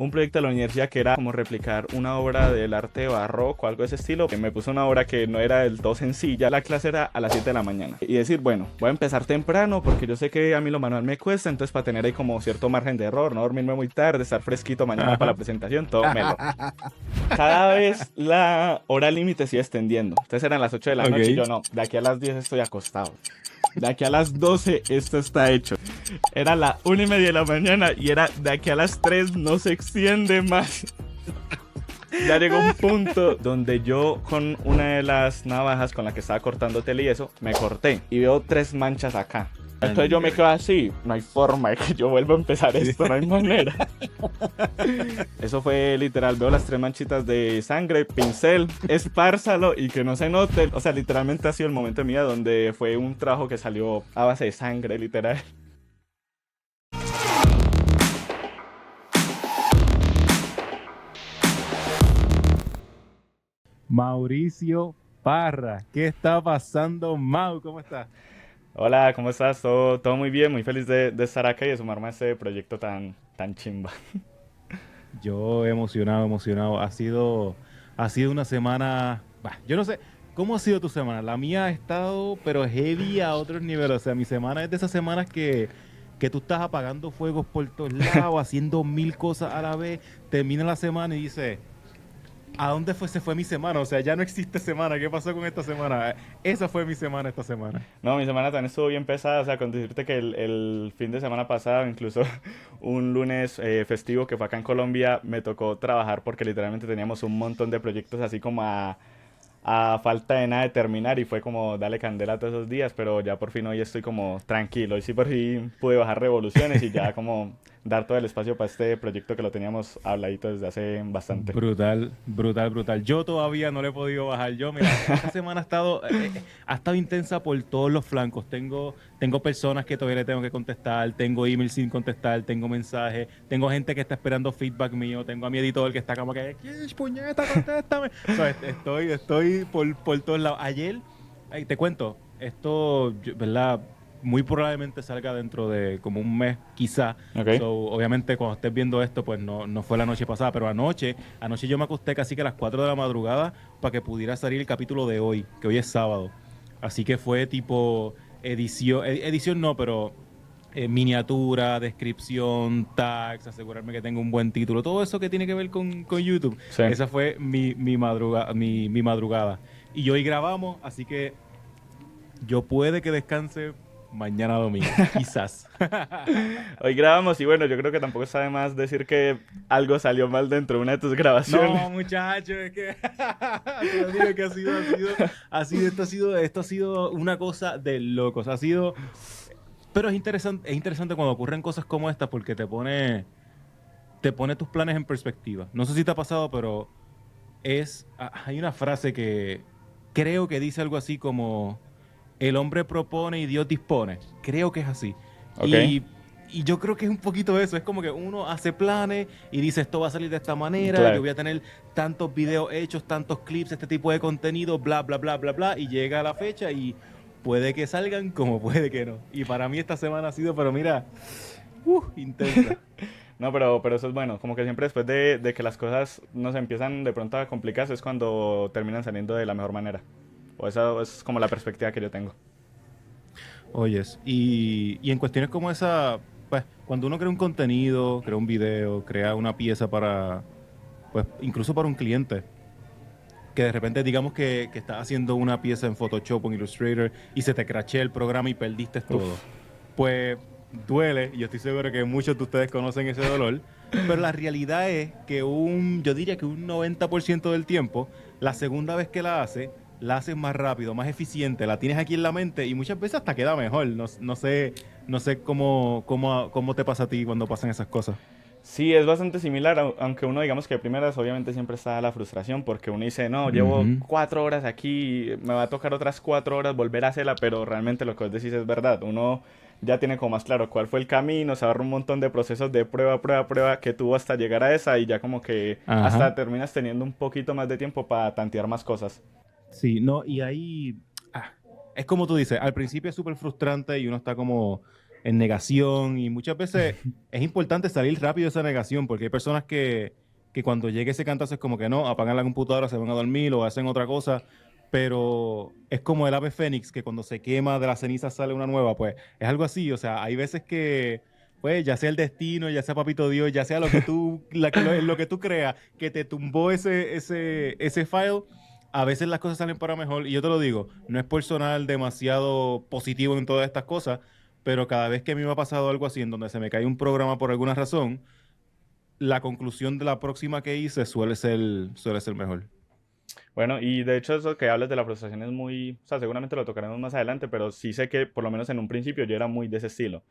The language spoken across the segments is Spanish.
un proyecto de la universidad que era como replicar una obra del arte barroco, algo de ese estilo. Me puso una obra que no era del todo sencilla. La clase era a las 7 de la mañana. Y decir, bueno, voy a empezar temprano porque yo sé que a mí lo manual me cuesta, entonces para tener ahí como cierto margen de error, no dormirme muy tarde, estar fresquito mañana para la Ajá. presentación, todo melo. Cada vez la hora límite se iba extendiendo. Entonces eran las 8 de la noche y Ok. yo no, de aquí a las 10 estoy acostado. De aquí a las 12 esto está hecho. Era la 1:30 de la mañana y era de aquí a las 3 no se extiende más. Ya llegó un punto donde yo con una de las navajas con la que estaba cortando tela y eso, me corté y veo 3 manchas acá. Entonces yo me quedo así, no hay forma de que yo vuelva a empezar esto, no hay manera. Eso fue literal, veo las 3 manchitas de sangre, pincel, espárzalo y que no se note. O sea, literalmente ha sido el momento de mi vida donde fue un trabajo que salió a base de sangre, literal. Mauricio Parra, ¿qué está pasando, Mau? ¿Cómo estás? Hola, ¿cómo estás? Todo muy bien, muy feliz de estar acá y de sumarme a este proyecto tan chimba. Yo emocionado, emocionado. Ha sido una semana. Bah, yo no sé. ¿Cómo ha sido tu semana? La mía ha estado, pero heavy a otros niveles. O sea, mi semana es de esas semanas que tú estás apagando fuegos por todos lados, haciendo mil cosas a la vez. Termina la semana y dices, ¿a dónde se fue mi semana? O sea, ya no existe semana. ¿Qué pasó con esta semana? Esa fue mi semana esta semana. No, mi semana también estuvo bien pesada, o sea, con decirte que el fin de semana pasado, incluso un lunes festivo que fue acá en Colombia, me tocó trabajar porque literalmente teníamos un montón de proyectos así como a falta de nada de terminar y fue como darle candela todos esos días, pero ya por fin hoy estoy como tranquilo, hoy sí por fin pude bajar revoluciones y ya como dar todo el espacio para este proyecto que lo teníamos habladito desde hace bastante. Brutal, brutal, brutal. Yo todavía no le he podido bajar. Yo, mira, esta semana ha estado intensa por todos los flancos. Tengo personas que todavía le tengo que contestar, tengo emails sin contestar, tengo mensajes, tengo gente que está esperando feedback mío, tengo a mi editor que está como que, "¿Qué puñeta, contéstame?" O sea, estoy por todos lados. Ayer, te cuento, ¿verdad? Muy probablemente salga dentro de como un mes, quizá. ¿Ok? So, obviamente, cuando estés viendo esto, pues no fue la noche pasada, pero anoche yo me acosté casi que a las 4 de la madrugada para que pudiera salir el capítulo de hoy, que hoy es sábado. Así que fue tipo edición no, pero miniatura, descripción, tags, asegurarme que tengo un buen título, todo eso que tiene que ver con YouTube. Sí. Esa fue mi madrugada. Y hoy grabamos, así que yo puede que descanse mañana domingo, quizás. Hoy grabamos y bueno, yo creo que tampoco está de más decir que algo salió mal dentro de una de tus grabaciones. No, muchachos, es que te lo digo que esto ha sido una cosa de locos. Pero es interesante cuando ocurren cosas como estas porque te pone tus planes en perspectiva. No sé si te ha pasado, pero hay una frase que creo que dice algo así como el hombre propone y Dios dispone. Creo que es así. ¿Ok? Y, y yo creo que es un poquito eso. Es como que uno hace planes y dice esto va a salir de esta manera, yo Claro. voy a tener tantos videos hechos, tantos clips, este tipo de contenido, bla, bla, bla, bla, bla. Y llega la fecha y puede que salgan como puede que no. Y para mí esta semana ha sido, pero mira, intensa. No, pero eso es bueno. Como que siempre después de que las cosas nos empiezan de pronto a complicarse es cuando terminan saliendo de la mejor manera. O esa es como la perspectiva que yo tengo. Oyes, y en cuestiones como esa, pues, cuando uno crea un contenido, crea un video, crea una pieza pues, incluso para un cliente, que de repente digamos que estás haciendo una pieza en Photoshop o en Illustrator y se te crashea el programa y perdiste todo, Uf. pues duele, y yo estoy seguro que muchos de ustedes conocen ese dolor, pero la realidad es que yo diría que un 90% del tiempo, la segunda vez que la haces más rápido, más eficiente, la tienes aquí en la mente y muchas veces hasta queda mejor. No sé cómo te pasa a ti cuando pasan esas cosas. Sí, es bastante similar, aunque uno digamos que de primeras obviamente siempre está la frustración porque uno dice, no, llevo Ujú. 4 horas aquí, me va a tocar otras 4 horas volver a hacerla, pero realmente lo que vos decís es verdad. Uno ya tiene como más claro cuál fue el camino, se ahorra un montón de procesos de prueba, prueba, prueba que tuvo hasta llegar a esa y ya como que Ajá. hasta terminas teniendo un poquito más de tiempo para tantear más cosas. Sí, no, y ahí es como tú dices, al principio es súper frustrante y uno está como en negación y muchas veces es importante salir rápido de esa negación porque hay personas que cuando llegue ese cantazo es como que no, apagan la computadora, se van a dormir o hacen otra cosa, pero es como el ave fénix que cuando se quema de la ceniza sale una nueva, pues es algo así, o sea, hay veces que pues ya sea el destino, ya sea Papito Dios, ya sea lo que tú, lo que tú creas, que te tumbó ese file, a veces las cosas salen para mejor. Y yo te lo digo, no es por sonar demasiado positivo en todas estas cosas, pero cada vez que a mí me ha pasado algo así, en donde se me cae un programa por alguna razón, la conclusión de la próxima que hice suele ser mejor. Bueno, y de hecho eso que hablas de la frustración es muy, o sea, seguramente lo tocaremos más adelante, pero sí sé que por lo menos en un principio yo era muy de ese estilo.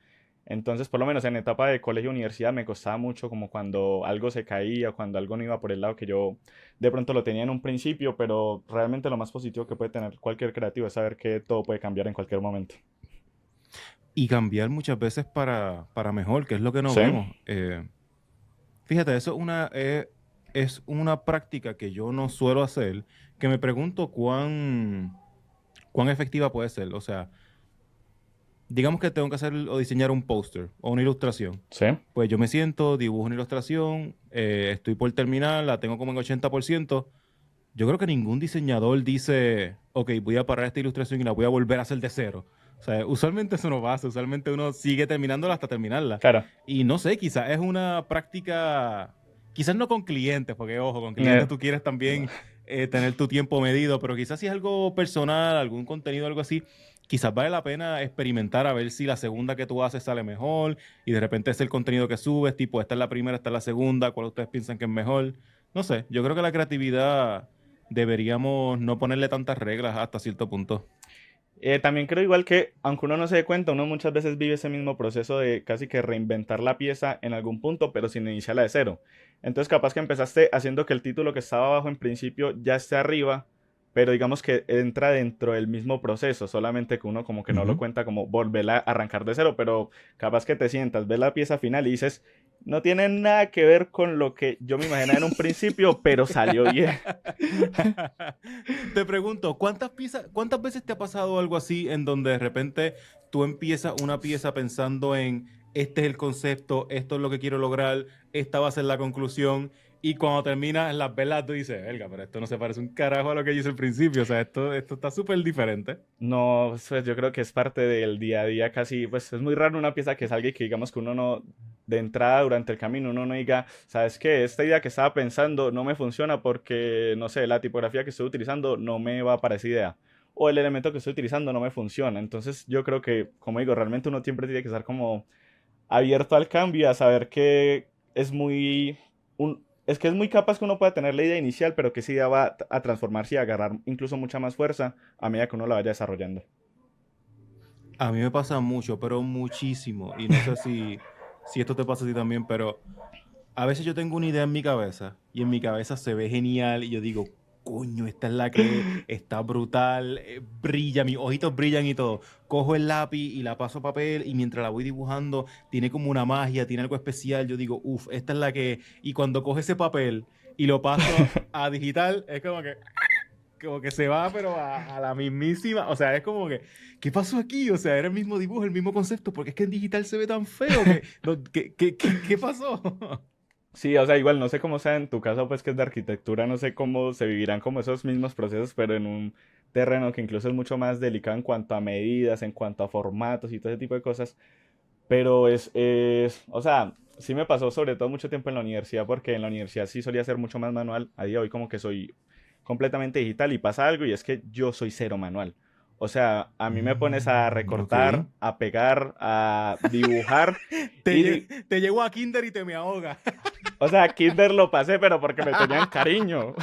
Entonces, por lo menos en etapa de colegio universidad me costaba mucho como cuando algo se caía, cuando algo no iba por el lado que yo de pronto lo tenía en un principio, pero realmente lo más positivo que puede tener cualquier creativo es saber que todo puede cambiar en cualquier momento. Y cambiar muchas veces para mejor, que es lo que no Sí, vemos. Fíjate, eso es una práctica que yo no suelo hacer, que me pregunto cuán efectiva puede ser. O sea, digamos que tengo que hacer o diseñar un póster o una ilustración. sí. Pues yo me siento, dibujo una ilustración, estoy por terminar, la tengo como en 80%. Yo creo que ningún diseñador dice, ok, voy a parar esta ilustración y la voy a volver a hacer de cero. O sea, usualmente eso no pasa, usualmente uno sigue terminándola hasta terminarla. Claro. Y no sé, quizás es una práctica, quizás no con clientes, porque ojo, con clientes Eh, tú quieres también tener tu tiempo medido, pero quizás si es algo personal, algún contenido, algo así, quizás vale la pena experimentar a ver si la segunda que tú haces sale mejor y de repente es el contenido que subes, tipo, esta es la primera, esta es la segunda, ¿cuál ustedes piensan que es mejor? No sé, yo creo que la creatividad deberíamos no ponerle tantas reglas hasta cierto punto. También creo igual que, aunque uno no se dé cuenta, uno muchas veces vive ese mismo proceso de casi que reinventar la pieza en algún punto, pero sin iniciarla de cero. Entonces, capaz que empezaste haciendo que el título que estaba abajo en principio ya esté arriba, pero digamos que entra dentro del mismo proceso, solamente que uno como que no lo Ujú. cuenta como volver a arrancar de cero, pero capaz que te sientas, ves la pieza final y dices, no tiene nada que ver con lo que yo me imaginaba en un principio, pero salió bien. Te pregunto, cuántas veces te ha pasado algo así en donde de repente tú empiezas una pieza pensando en este es el concepto, esto es lo que quiero lograr, esta va a ser la conclusión, y cuando terminas las velas tú dices, verga, pero esto no se parece un carajo a lo que yo hice al principio, o sea, esto está súper diferente. No, pues yo creo que es parte del día a día casi, pues es muy raro una pieza que salga y que digamos que uno no, de entrada durante el camino, uno no diga, ¿sabes qué? Esta idea que estaba pensando no me funciona porque, no sé, la tipografía que estoy utilizando no me va para esa idea. O el elemento que estoy utilizando no me funciona. Entonces yo creo que, como digo, realmente uno siempre tiene que estar como abierto al cambio, y a saber que es muy... es que es muy capaz que uno pueda tener la idea inicial, pero que esa idea va a transformarse y a agarrar incluso mucha más fuerza a medida que uno la vaya desarrollando. A mí me pasa mucho, pero muchísimo, y no sé si esto te pasa a ti también, pero a veces yo tengo una idea en mi cabeza y en mi cabeza se ve genial y yo digo, coño, esta es la que está brutal, brilla, mis ojitos brillan y todo. Cojo el lápiz y la paso a papel y mientras la voy dibujando tiene como una magia, tiene algo especial. Yo digo, uff, esta es la que... Y cuando coge ese papel y lo paso a digital, es como que se va, pero a la mismísima. O sea, es como que, ¿qué pasó aquí? O sea, era el mismo dibujo, el mismo concepto, porque es que en digital se ve tan feo que, ¿qué pasó? Sí, o sea, igual no sé cómo sea en tu caso, pues que es de arquitectura, no sé cómo se vivirán como esos mismos procesos, pero en un terreno que incluso es mucho más delicado en cuanto a medidas, en cuanto a formatos y todo ese tipo de cosas. Pero o sea, sí me pasó sobre todo mucho tiempo en la universidad, porque en la universidad sí solía ser mucho más manual. A día de hoy como que soy completamente digital y pasa algo y es que yo soy cero manual. O sea, a mí me pones a Ok. recortar, a pegar, a dibujar Te, y, lle- te llevo a Kinder y te me ahoga. o sea, Kinder lo pasé, pero porque me tenían cariño.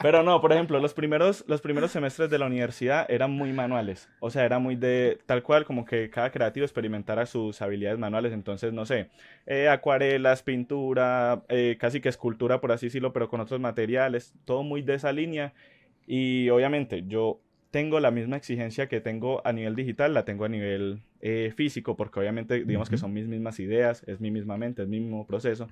Pero no, por ejemplo, los primeros semestres de la universidad eran muy manuales. O sea, era muy de tal cual como que cada creativo experimentara sus habilidades manuales. Entonces, no sé, acuarelas, pintura, casi que escultura, por así decirlo, pero con otros materiales. Todo muy de esa línea. Y obviamente yo tengo la misma exigencia que tengo a nivel digital, la tengo a nivel físico, porque obviamente digamos que Ujú. son mis mismas ideas, es mi misma mente, es mi mismo proceso,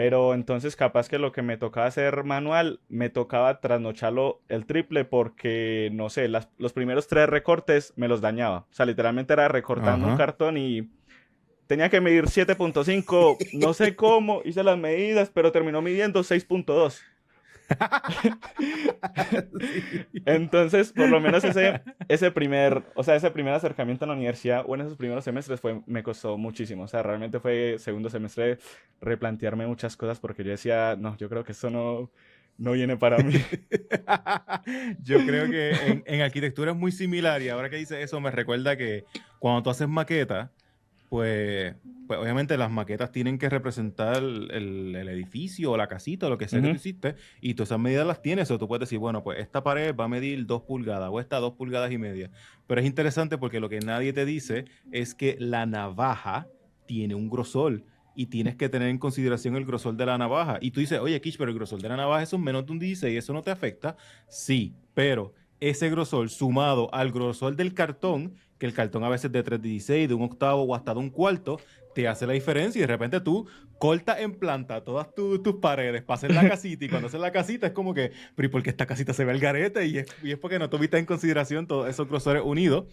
Pero entonces capaz que lo que me tocaba hacer manual, me tocaba trasnocharlo el triple porque, no sé, los primeros 3 recortes me los dañaba. O sea, literalmente era recortando un Ajá. cartón y tenía que medir 7.5, no sé cómo, hice las medidas, pero terminó midiendo 6.2. Sí. Entonces, por lo menos ese primer acercamiento a la universidad o en esos primeros semestres me costó muchísimo. O sea, realmente fue segundo semestre replantearme muchas cosas porque yo decía, no, yo creo que esto no viene para mí. Yo creo que en arquitectura es muy similar y ahora que dices eso me recuerda que cuando tú haces maquetas, pues, pues obviamente las maquetas tienen que representar el edificio o la casita o lo que sea que tú Ujú. hiciste y tú esas medidas las tienes o tú puedes decir, bueno, pues esta pared va a medir 2 pulgadas o esta 2 pulgadas y media. Pero es interesante porque lo que nadie te dice es que la navaja tiene un grosor y tienes que tener en consideración el grosor de la navaja. Y tú dices, oye, Kish, pero el grosor de la navaja es un menos de un 16 y eso no te afecta. Sí, pero ese grosor sumado al grosor del cartón, que el cartón a veces de 3/16, de un octavo o hasta de un cuarto, te hace la diferencia y de repente tú cortas en planta todas tus paredes para hacer la casita y cuando haces la casita es como que, pero ¿y por qué esta casita se ve al garete? Y es porque no tuviste en consideración todos esos grosores unidos,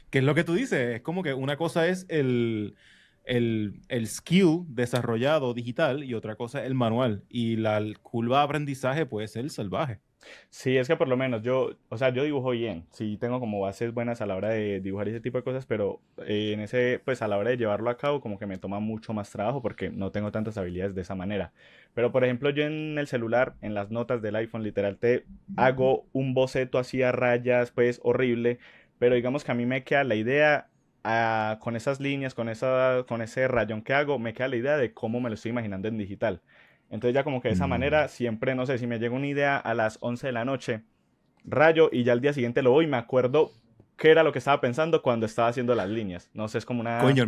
que es lo que tú dices, es como que una cosa es el skill desarrollado digital y otra cosa es el manual y la curva de aprendizaje puede ser salvaje. Sí, es que por lo menos yo, o sea, yo dibujo bien, sí tengo como bases buenas a la hora de dibujar ese tipo de cosas, pero pues a la hora de llevarlo a cabo como que me toma mucho más trabajo porque no tengo tantas habilidades de esa manera. Pero por ejemplo, yo en el celular, en las notas del iPhone, literal te hago un boceto así a rayas, pues horrible, pero digamos que a mí me queda la idea, con esas líneas, con ese rayón que hago, me queda la idea de cómo me lo estoy imaginando en digital. Entonces ya como que de esa manera, Mm. siempre, no sé, si me llega una idea a las 11 de la noche, rayo y ya al día siguiente lo voy y me acuerdo qué era lo que estaba pensando cuando estaba haciendo las líneas. No sé, es como una... Coño,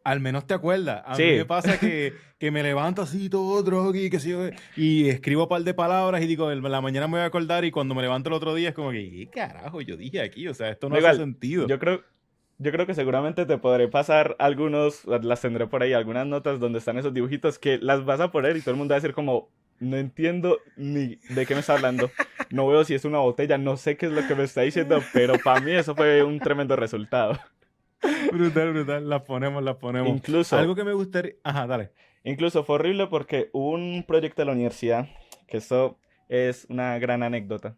al menos te acuerdas. A mí me Sí, pasa que me levanto así todo drogui, que sí, y escribo un par de palabras y digo, en la mañana me voy a acordar y cuando me levanto el otro día es como que, ¿qué carajo yo dije aquí? O sea, esto no da hace igual, sentido. yo creo que seguramente te podré pasar algunos, las tendré por ahí, algunas notas donde están esos dibujitos que las vas a poner y todo el mundo va a decir como, no entiendo ni de qué me está hablando, no veo si es una botella, no sé qué es lo que me está diciendo, pero para mí eso fue un tremendo resultado. Brutal, brutal. Las ponemos, las ponemos. Incluso Algo que me gustaría... Ajá, dale. Incluso fue horrible porque hubo un proyecto de la universidad, que esto es una gran anécdota.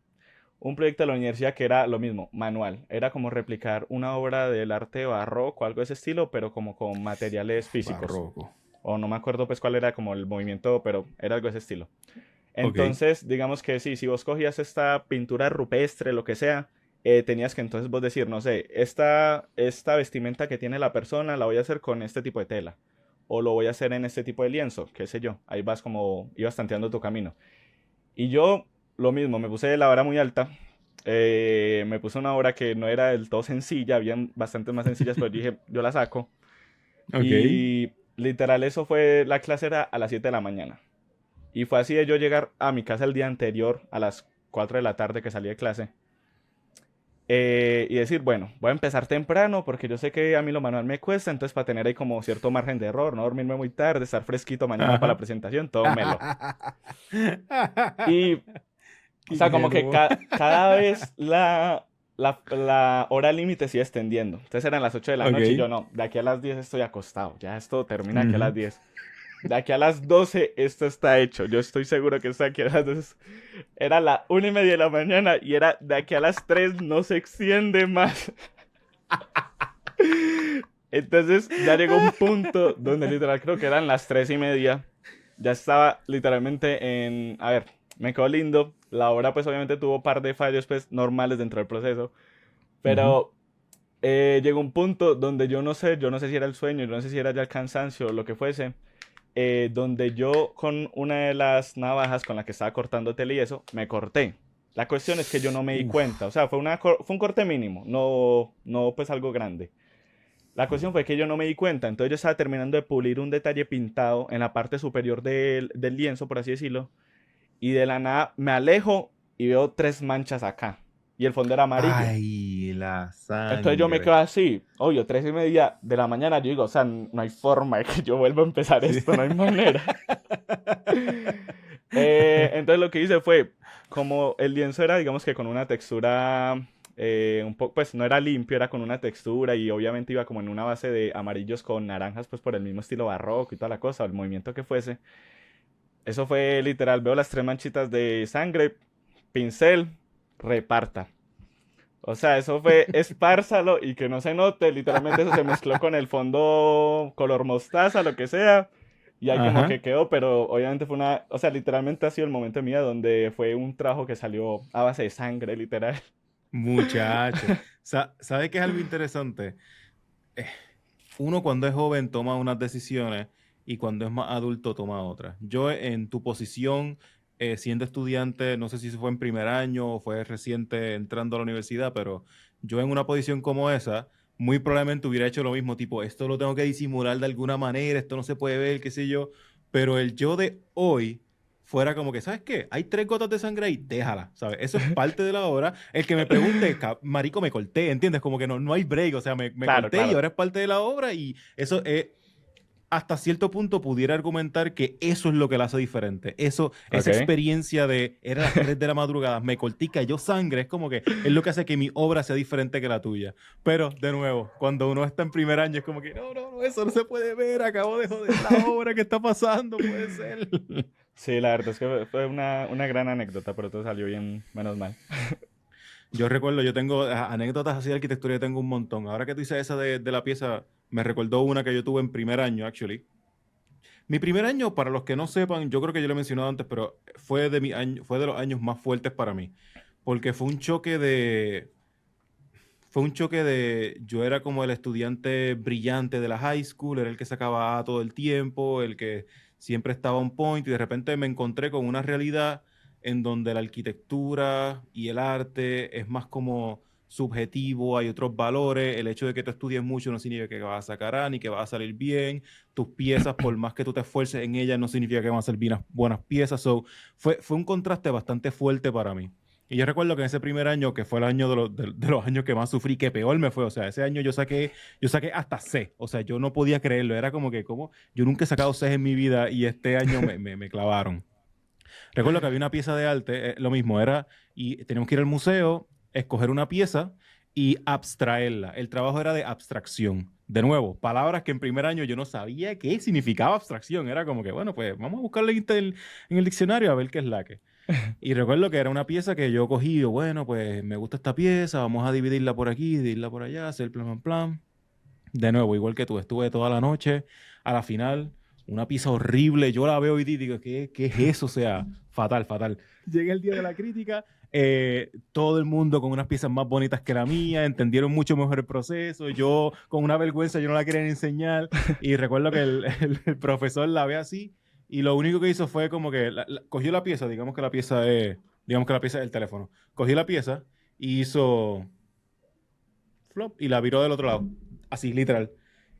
Un proyecto de la universidad que era lo mismo, manual. Era como replicar una obra del arte barroco, algo de ese estilo, pero como con materiales físicos. Barroco. O no me acuerdo pues cuál era como el movimiento, pero era algo de ese estilo. Ok. Entonces, digamos que sí, si vos cogías esta pintura rupestre, lo que sea, tenías que entonces vos decir, no sé, esta vestimenta que tiene la persona la voy a hacer con este tipo de tela. O lo voy a hacer en este tipo de lienzo, qué sé yo. Ahí vas como, ibas tanteando tu camino. Y yo, lo mismo, me puse la vara muy alta. Me puse una obra que no era del todo sencilla, habían bastantes más sencillas, pero dije, yo la saco. Ok. Y literal, eso fue, la clase era a las 7 de la mañana. Y fue así de yo llegar a mi casa el día anterior, a las 4 de la tarde que salí de clase. Y decir, bueno, voy a empezar temprano porque yo sé que a mí lo manual me cuesta, entonces para tener ahí como cierto margen de error, no dormirme muy tarde, estar fresquito mañana para la Ajá. presentación, todo melo. Y, o Qué sea, como que ingenuo. cada vez la hora límite se iba extendiendo. Entonces eran las 8 de la noche y yo Ok. no, de aquí a las 10 estoy acostado, ya esto termina aquí a las Ujú. 10. De aquí a las 12 esto está hecho. Yo estoy seguro que está aquí a las 12. Era la 1:30 de la mañana y era de aquí a las 3 no se extiende más. Entonces ya llegó un punto donde literal creo que eran las 3:30. Ya estaba literalmente en... A ver, me quedó lindo. La obra pues obviamente tuvo un par de fallos pues normales dentro del proceso. Ujú. Pero llegó un punto donde yo no sé si era el sueño, yo no sé si era ya el cansancio o lo que fuese, donde yo con una de las navajas con la que estaba cortando tele y eso, me corté. La cuestión es que yo no me di cuenta, o Uf. sea, fue un corte mínimo, no pues algo grande. La cuestión fue que yo no me di cuenta, entonces yo estaba terminando de pulir un detalle pintado en la parte superior del lienzo, por así decirlo, y de la nada me alejo y veo 3 manchas acá, y el fondo era amarillo. Ay, la Entonces yo me quedo sangre. así, obvio, 3:30 de la mañana, yo digo, o sea, no hay forma de que yo vuelva a empezar Sí. esto, no hay manera. lo que hice fue, como el lienzo era, digamos que con una textura un poco, pues no era limpio, era con una textura y obviamente iba como en una base de amarillos con naranjas, pues por el mismo estilo barroco y toda la cosa, el movimiento que fuese. Eso fue literal, veo las tres manchitas de sangre, pincel, reparta. O sea, eso fue espárzalo y que no se note, literalmente eso se mezcló con el fondo color mostaza, lo que sea. Y ahí como Ajá. que quedó, pero obviamente fue una, o sea, literalmente ha sido el momento de mi vida donde fue un trabajo que salió a base de sangre, literal. Muchacho. ¿Sabes qué es algo interesante? Eh, Uno cuando es joven toma unas decisiones y cuando es más adulto toma otras. Yo en tu posición, siendo estudiante, no sé si fue en primer año o fue reciente entrando a la universidad, pero yo en una posición como esa, muy probablemente hubiera hecho lo mismo, tipo, esto lo tengo que disimular de alguna manera, esto no se puede ver, qué sé yo, pero el yo de hoy fuera como que, ¿sabes qué? Hay 3 gotas de sangre ahí, déjala, ¿sabes? Eso es parte de la obra. El que me pregunte, marico, me corté, ¿entiendes? Como que no hay break, o sea, me Claro, corté y claro. ahora es parte de la obra y eso hasta cierto punto pudiera argumentar que eso es lo que la hace diferente. Eso, esa Ok. experiencia de, era las 3 de la madrugada, me corté y cayó sangre, es como que es lo que hace que mi obra sea diferente que la tuya. Pero, de nuevo, cuando uno está en primer año es como que, no, eso no se puede ver, acabo de joder la obra, ¿qué está pasando? Puede ser. Sí, la verdad es que fue una gran anécdota, pero todo salió bien, menos mal. Yo recuerdo, yo tengo anécdotas así de arquitectura, yo tengo un montón. Ahora que tú dices esa de la pieza, me recordó una que yo tuve en primer año, actually. Mi primer año, para los que no sepan, yo creo que yo lo he mencionado antes, pero fue de los años más fuertes para mí, porque fue un choque de, yo era como el estudiante brillante de la high school, era el que sacaba A todo el tiempo, el que siempre estaba on point, y de repente me encontré con una realidad en donde la arquitectura y el arte es más como subjetivo, hay otros valores, el hecho de que tú estudies mucho no significa que vas a sacar A ni que vas a salir bien, tus piezas, por más que tú te esfuerces en ellas, no significa que van a ser buenas piezas, so, fue un contraste bastante fuerte para mí. Y yo recuerdo que en ese primer año, que fue el año de los años que más sufrí, que peor me fue, o sea, ese año yo saqué hasta C, o sea, yo no podía creerlo, era como que, como, yo nunca he sacado C en mi vida y este año me clavaron. Recuerdo que había una pieza de arte, lo mismo, y teníamos que ir al museo, escoger una pieza y abstraerla. El trabajo era de abstracción. De nuevo, palabras que en primer año yo no sabía qué significaba abstracción. Era como que, bueno, pues vamos a buscarle en el diccionario a ver qué es la que. Y recuerdo que era una pieza que yo cogí, y yo, bueno, pues me gusta esta pieza, vamos a dividirla por aquí, dividirla por allá, hacer plan. De nuevo, igual que tú, estuve toda la noche, a la final, una pieza horrible, yo la veo y digo, ¿qué es eso? O sea, fatal, fatal. Llega el día de la crítica, todo el mundo con unas piezas más bonitas que la mía, entendieron mucho mejor el proceso, yo con una vergüenza, yo no la quería ni enseñar, y recuerdo que el profesor la ve así, y lo único que hizo fue como que cogió la pieza, digamos que la pieza es el teléfono, cogió la pieza y hizo flop y la viró del otro lado, así, literal.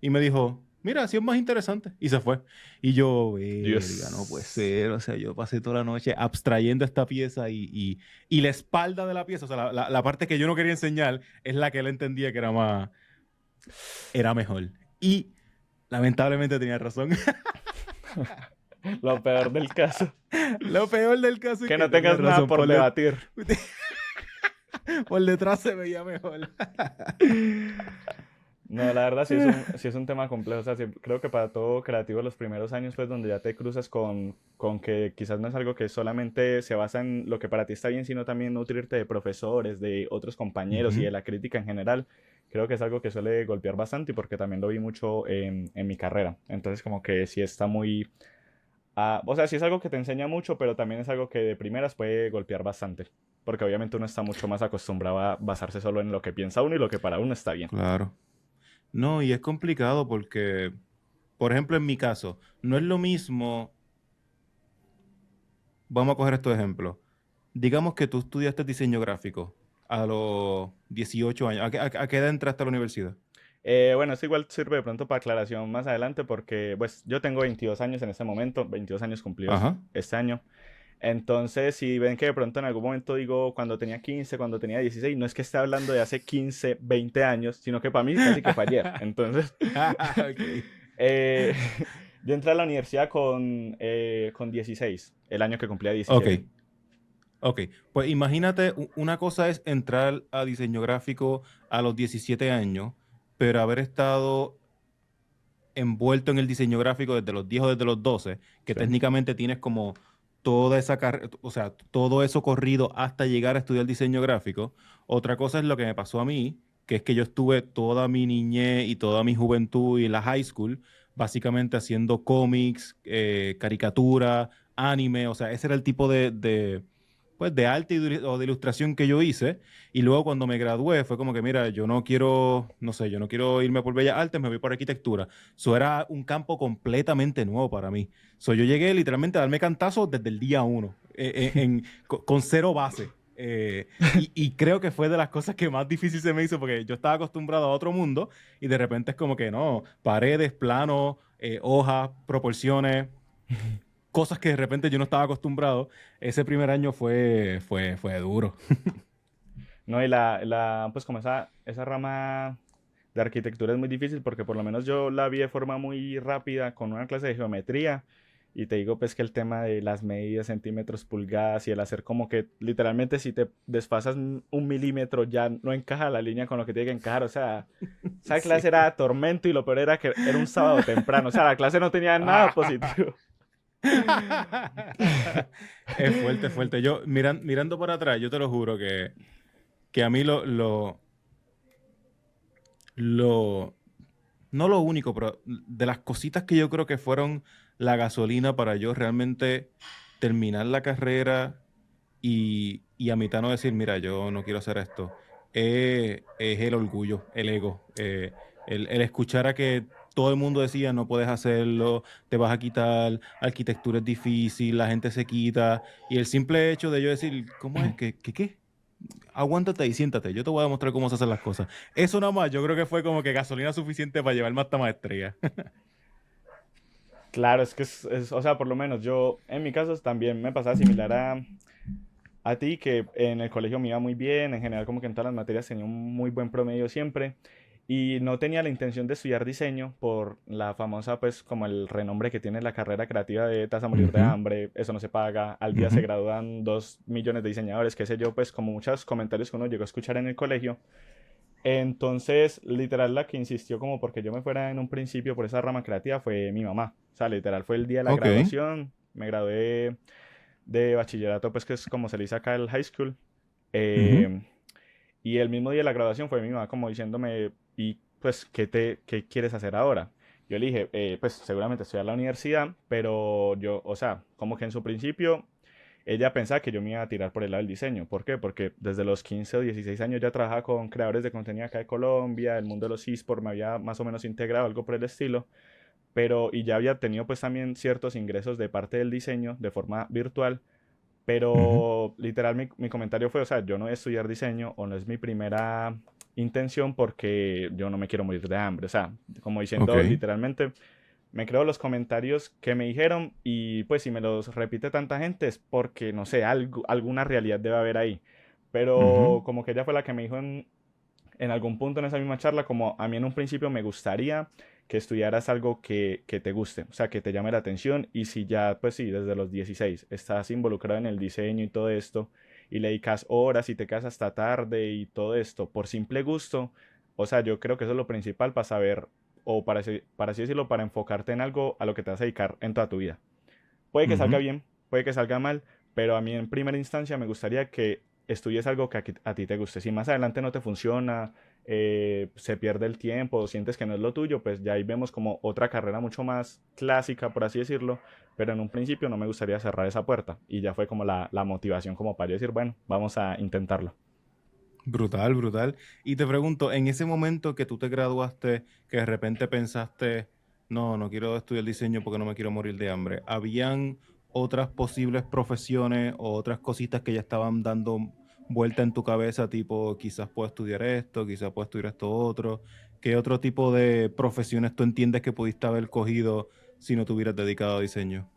Y me dijo, mira, así es más interesante. Y se fue. Y yo, verga, no puede Dios. ser. O sea, yo pasé toda la noche abstrayendo esta pieza y la espalda de la pieza, o sea, la parte que yo no quería enseñar, es la que él entendía que era mejor. Y lamentablemente tenía razón. Lo peor del caso. Lo peor del caso es Que que no tenía tengas nada razón. por debatir. Por detrás se veía mejor. No, la verdad sí es un tema complejo. O sea, creo que para todo creativo los primeros años, pues donde ya te cruzas con que quizás no es algo que solamente se basa en lo que para ti está bien, sino también nutrirte de profesores, de otros compañeros y Ujú. de la crítica en general. Creo que es algo que suele golpear bastante y porque también lo vi mucho en mi carrera. Entonces como que sí está muy... o sea, sí es algo que te enseña mucho, pero también es algo que de primeras puede golpear bastante. Porque obviamente uno está mucho más acostumbrado a basarse solo en lo que piensa uno y lo que para uno está bien. Claro. No, y es complicado porque, por ejemplo, en mi caso, no es lo mismo, vamos a coger estos ejemplos. Digamos que tú estudiaste diseño gráfico a los 18 años. ¿A qué edad entraste a la universidad? Bueno, eso igual sirve de pronto para aclaración más adelante porque pues yo tengo 22 años en este momento, 22 años cumplidos Ajá. este año. Entonces, si ven que de pronto en algún momento digo cuando tenía 15, cuando tenía 16, no es que esté hablando de hace 15, 20 años, sino que para mí casi que fue ayer. Entonces, Ok. eh, yo entré a la universidad con 16, el año que cumplía Ok. 17. Ok, pues imagínate, una cosa es entrar a diseño gráfico a los 17 años, pero haber estado envuelto en el diseño gráfico desde los 10 o desde los 12, que Sí. técnicamente tienes como toda esa carrera, o sea, todo eso corrido hasta llegar a estudiar diseño gráfico. Otra cosa es lo que me pasó a mí, que es que yo estuve toda mi niñez y toda mi juventud y la high school básicamente haciendo cómics, caricatura, anime, o sea, ese era el tipo pues, de arte o de ilustración que yo hice. Y luego cuando me gradué fue como que, mira, yo no quiero, no sé, yo no quiero irme por Bellas Artes, me voy por arquitectura. Eso era un campo completamente nuevo para mí. Yo llegué literalmente a darme cantazos desde el día uno, con cero base. Y creo que fue de las cosas que más difícil se me hizo porque yo estaba acostumbrado a otro mundo y de repente es como que no, paredes, planos, hojas, proporciones, cosas que de repente yo no estaba acostumbrado. Ese primer año fue duro. No, y pues como esa rama de arquitectura es muy difícil porque por lo menos yo la vi de forma muy rápida con una clase de geometría y te digo pues que el tema de las medidas, centímetros, pulgadas y el hacer como que literalmente si te desfasas un milímetro ya no encaja la línea con lo que tiene que encajar, o sea, esa clase Sí. era tormento y lo peor era que era un sábado temprano, o sea, la clase no tenía nada positivo. Es fuerte, fuerte. Yo, mirando para atrás, yo te lo juro que a mí lo, no lo único, pero de las cositas que yo creo que fueron la gasolina para yo realmente terminar la carrera y a mitad no decir, mira, yo no quiero hacer esto, es el orgullo, el ego, el escuchar a que todo el mundo decía, no puedes hacerlo, te vas a quitar, arquitectura es difícil, la gente se quita, y el simple hecho de yo decir, ¿cómo es? ¿Qué? Aguántate y siéntate, yo te voy a demostrar cómo se hacen las cosas. Eso nada más, yo creo que fue como que gasolina suficiente para llevarme hasta maestría. Claro, es que o sea, por lo menos yo, en mi caso también me pasaba similar a ti, que en el colegio me iba muy bien, en general como que en todas las materias tenía un muy buen promedio siempre, y no tenía la intención de estudiar diseño por la famosa, pues como el renombre que tiene la carrera creativa de te vas a morir de Ujú, hambre, eso no se paga, al día se ujú, gradúan 2 millones de diseñadores, qué sé yo, pues como muchos comentarios que uno llegó a escuchar en el colegio. Entonces, literal, la que insistió como porque yo me fuera en un principio por esa rama creativa fue mi mamá. O sea, literal, fue el día de la ok. graduación, me gradué de bachillerato, pues que es como se le dice acá el high school. Ujú, Eh, y el mismo día de la graduación fue mi mamá como diciéndome, ¿y pues qué quieres hacer ahora? Yo le dije, pues seguramente estudiar la universidad, pero yo, o sea, como que en su principio ella pensaba que yo me iba a tirar por el lado del diseño. ¿Por qué? Porque desde los 15 o 16 años ya trabajaba con creadores de contenido acá de Colombia, el mundo de los esports me había más o menos integrado, algo por el estilo, pero y ya había tenido pues también ciertos ingresos de parte del diseño de forma virtual, ujú, pero literal mi comentario fue, o sea, yo no voy a estudiar diseño o no es mi primera intención porque yo no me quiero morir de hambre, o sea, como diciendo ok. literalmente, me creo los comentarios que me dijeron y pues si me los repite tanta gente es porque, no sé, alguna realidad debe haber ahí. Ujú, Pero como que ella fue la que me dijo en algún punto en esa misma charla, como a mí en un principio me gustaría que estudiaras algo que te guste, o sea, que te llame la atención y si ya, pues sí, desde los 16 estás involucrado en el diseño y todo esto y le dedicas horas y te quedas hasta tarde y todo esto por simple gusto, o sea, yo creo que eso es lo principal para saber o para así decirlo, para enfocarte en algo a lo que te vas a dedicar en toda tu vida. Puede que salga ujú. bien, puede que salga mal, pero a mí en primera instancia me gustaría que estudies algo que a ti te guste. Si más adelante no te funciona, se pierde el tiempo o sientes que no es lo tuyo, pues ya ahí vemos como otra carrera mucho más clásica, por así decirlo, pero en un principio no me gustaría cerrar esa puerta y ya fue como la motivación como para yo decir, bueno, vamos a intentarlo. Brutal, brutal. Y te pregunto, en ese momento que tú te graduaste, que de repente pensaste, no, no quiero estudiar diseño porque no me quiero morir de hambre, ¿habían otras posibles profesiones o otras cositas que ya estaban dando vuelta en tu cabeza, tipo, quizás puedo estudiar esto, quizás puedo estudiar esto otro? ¿Qué otro tipo de profesiones tú entiendes que pudiste haber cogido si no te hubieras dedicado a diseño?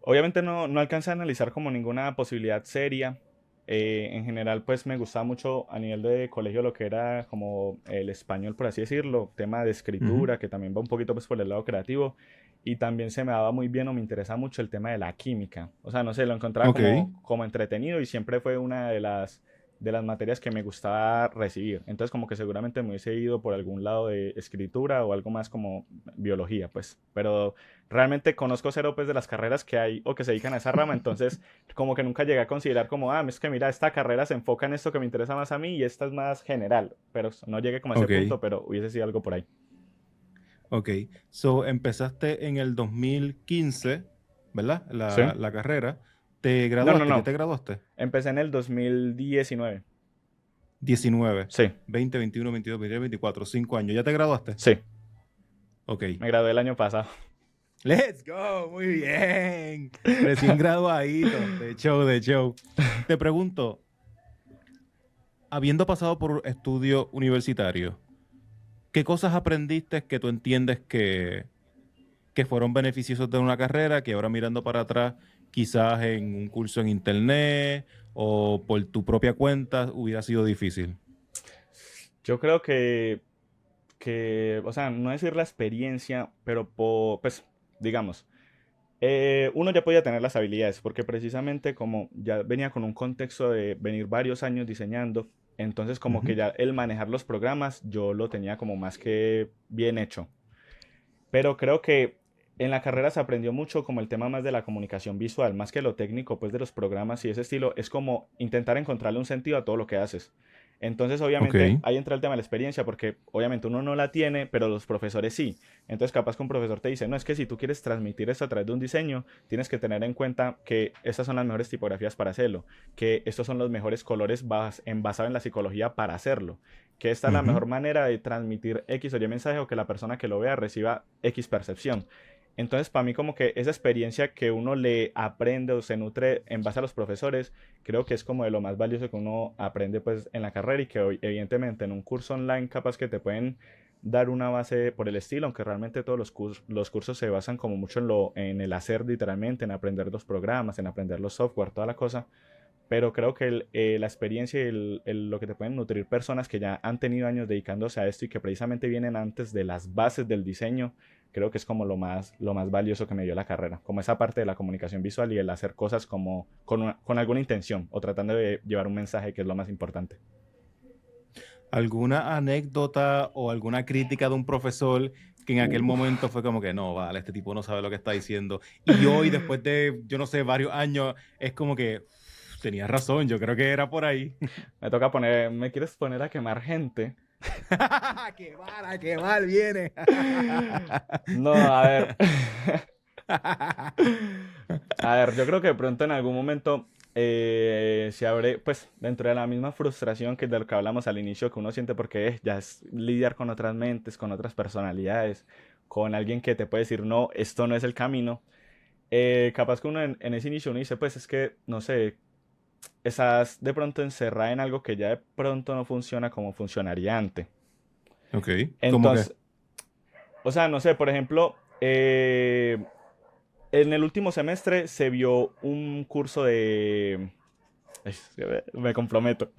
Obviamente no alcancé a analizar como ninguna posibilidad seria. En general, pues me gustaba mucho a nivel de colegio lo que era como el español, por así decirlo, tema de Ujú, escritura, que también va un poquito pues por el lado creativo. y también se me daba muy bien o me interesa mucho el tema de la química. O sea, no sé, lo encontraba Ok. como entretenido y siempre fue una de las materias que me gustaba recibir. Entonces, como que seguramente me hubiese ido por algún lado de escritura o algo más como biología, pues. Pero realmente conozco cero, pues, de las carreras que hay o que se dedican a esa rama, entonces, como que nunca llegué a considerar como, ah, es que mira, esta carrera se enfoca en esto que me interesa más a mí y esta es más general. Pero no llegué como a ese Ok. punto, pero hubiese sido algo por ahí. Ok. So, empezaste en el 2015, ¿verdad? ¿Sí? La carrera. ¿Te No, no, graduaste? ¿Ya no. te graduaste? Empecé en el 2019. 19, Sí, 20, 21, 22, 23, 24, 5 años. ¿Ya te graduaste? sí. Ok. Me gradué el año pasado. Let's go, muy bien. Recién graduadito, de show, de show. Te pregunto, habiendo pasado por estudio universitario, ¿qué cosas aprendiste que tú entiendes que fueron beneficiosos de una carrera, que ahora mirando para atrás, quizás en un curso en internet o por tu propia cuenta hubiera sido difícil? Yo creo que, o sea, no decir la experiencia, pero pues, digamos, uno ya podía tener las habilidades, porque precisamente como ya venía con un contexto de venir varios años diseñando, entonces como que Ujú. ya el manejar los programas yo lo tenía como más que bien hecho. Pero creo que en la carrera se aprendió mucho como el tema más de la comunicación visual, más que lo técnico, pues de los programas y ese estilo, es como intentar encontrarle un sentido a todo lo que haces. Entonces, Ok, obviamente, ahí entra el tema de la experiencia, porque obviamente uno no la tiene, pero los profesores sí. Entonces, capaz que un profesor te dice, no, es que si tú quieres transmitir esto a través de un diseño, tienes que tener en cuenta que estas son las mejores tipografías para hacerlo, que estos son los mejores colores basados en la psicología para hacerlo, que esta es la ujú. mejor manera de transmitir X o Y mensaje o que la persona que lo vea reciba X percepción. Entonces, para mí como que esa experiencia que uno le aprende o se nutre en base a los profesores, creo que es como de lo más valioso que uno aprende pues en la carrera y que hoy, evidentemente en un curso online capaz que te pueden dar una base por el estilo, aunque realmente todos los cursos se basan como mucho en el hacer literalmente, en aprender los programas, en aprender los software, toda la cosa, pero creo que la experiencia y lo que te pueden nutrir personas que ya han tenido años dedicándose a esto y que precisamente vienen antes de las bases del diseño, creo que es como lo más valioso que me dio la carrera, como esa parte de la comunicación visual y el hacer cosas como con alguna intención o tratando de llevar un mensaje que es lo más importante. ¿Alguna anécdota o alguna crítica de un profesor que en aquel Uf, momento fue como que no, vale, este tipo no sabe lo que está diciendo? Y hoy, después de, yo no sé, varios años, es como que tenía razón, yo creo que era por ahí. me quieres poner a quemar gente. Qué mal viene! No, a ver. A ver, yo creo que de pronto en algún momento se abre, pues dentro de la misma frustración que de lo que hablamos al inicio, que uno siente porque ya es lidiar con otras mentes, con otras personalidades, con alguien que te puede decir, no, esto no es el camino. Capaz que uno en ese inicio uno dice, pues es que, no sé, estás de pronto encerrada en algo que ya de pronto no funciona como funcionaría antes. Ok, ¿cómo que? Entonces, o sea, no sé, por ejemplo, en el último semestre se vio un curso de... Es que me comprometo.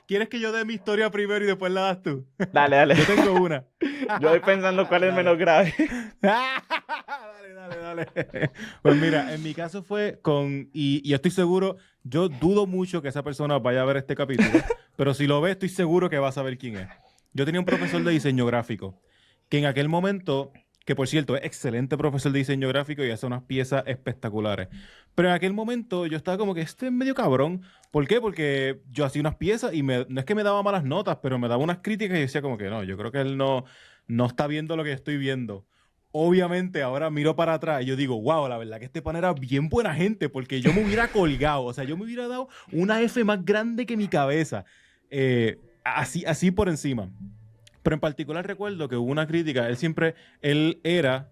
¿Quieres que yo dé mi historia primero y después la das tú? Dale, dale. Yo tengo una. Yo voy pensando cuál es Dale. menos grave. Dale. Pues mira, en mi caso fue y estoy seguro, yo dudo mucho que esa persona vaya a ver este capítulo, pero si lo ve, estoy seguro que va a saber quién es. Yo tenía un profesor de diseño gráfico, que en aquel momento, que por cierto es excelente profesor de diseño gráfico y hace unas piezas espectaculares, pero en aquel momento yo estaba como que este es medio cabrón. ¿Por qué? Porque yo hacía unas piezas y no es que me daba malas notas, pero me daba unas críticas y decía como que no, yo creo que él no está viendo lo que estoy viendo. Obviamente ahora miro para atrás y yo digo, wow, la verdad que este pan era bien buena gente porque yo me hubiera colgado, o sea, yo me hubiera dado una F más grande que mi cabeza, así por encima. Pero en particular recuerdo que hubo una crítica, él era,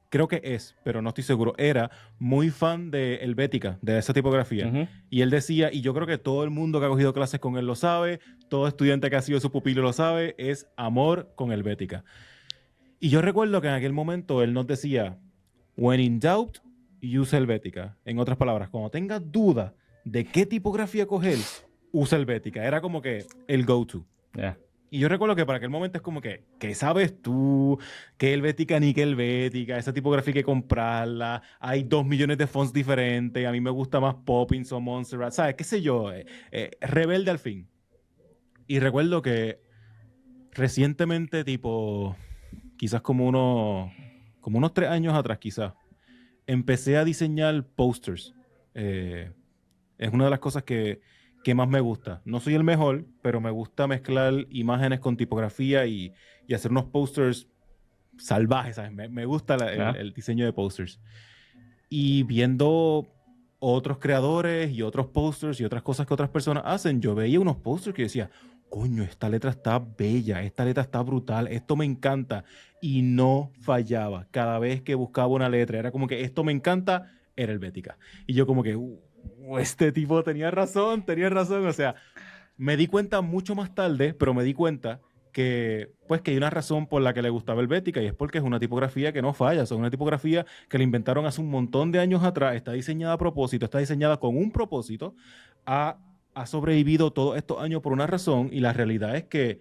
creo que es, pero no estoy seguro, era muy fan de Helvética, de esa tipografía. Ujú. Y él decía, y yo creo que todo el mundo que ha cogido clases con él lo sabe, todo estudiante que ha sido su pupilo lo sabe, es amor con Helvética. Y yo recuerdo que en aquel momento él nos decía, when in doubt, use Helvética. En otras palabras, cuando tengas duda de qué tipografía coger, usa Helvética. Era como que el go-to. Ya. Y yo recuerdo que para aquel momento es como que, ¿qué sabes tú? ¿Qué helvética ni qué helvética? Esa tipografía hay que comprarla. Hay 2 millones de fonts diferentes. A mí me gusta más Poppins o Montserrat. ¿Sabes? ¿Qué sé yo? Rebelde al fin. Y recuerdo que recientemente, tipo, quizás como unos 3 años atrás, quizás, empecé a diseñar posters. Es una de las cosas que más me gusta. No soy el mejor, pero me gusta mezclar imágenes con tipografía y hacer unos posters salvajes, ¿sabes? Me gusta ¿Ya? el diseño de posters. Y viendo otros creadores y otros posters y otras cosas que otras personas hacen, yo veía unos posters que decía, coño, esta letra está bella, esta letra está brutal, esto me encanta. Y no fallaba. Cada vez que buscaba una letra, era como que esto me encanta, era helvética. Y yo como que, este tipo tenía razón. O sea, me di cuenta mucho más tarde, pero me di cuenta que, pues, que hay una razón por la que le gustaba Helvética y es porque es una tipografía que no falla. O sea, una tipografía que la inventaron hace un montón de años atrás, está diseñada a propósito, está diseñada con un propósito, ha, ha sobrevivido todos estos años por una razón y la realidad es que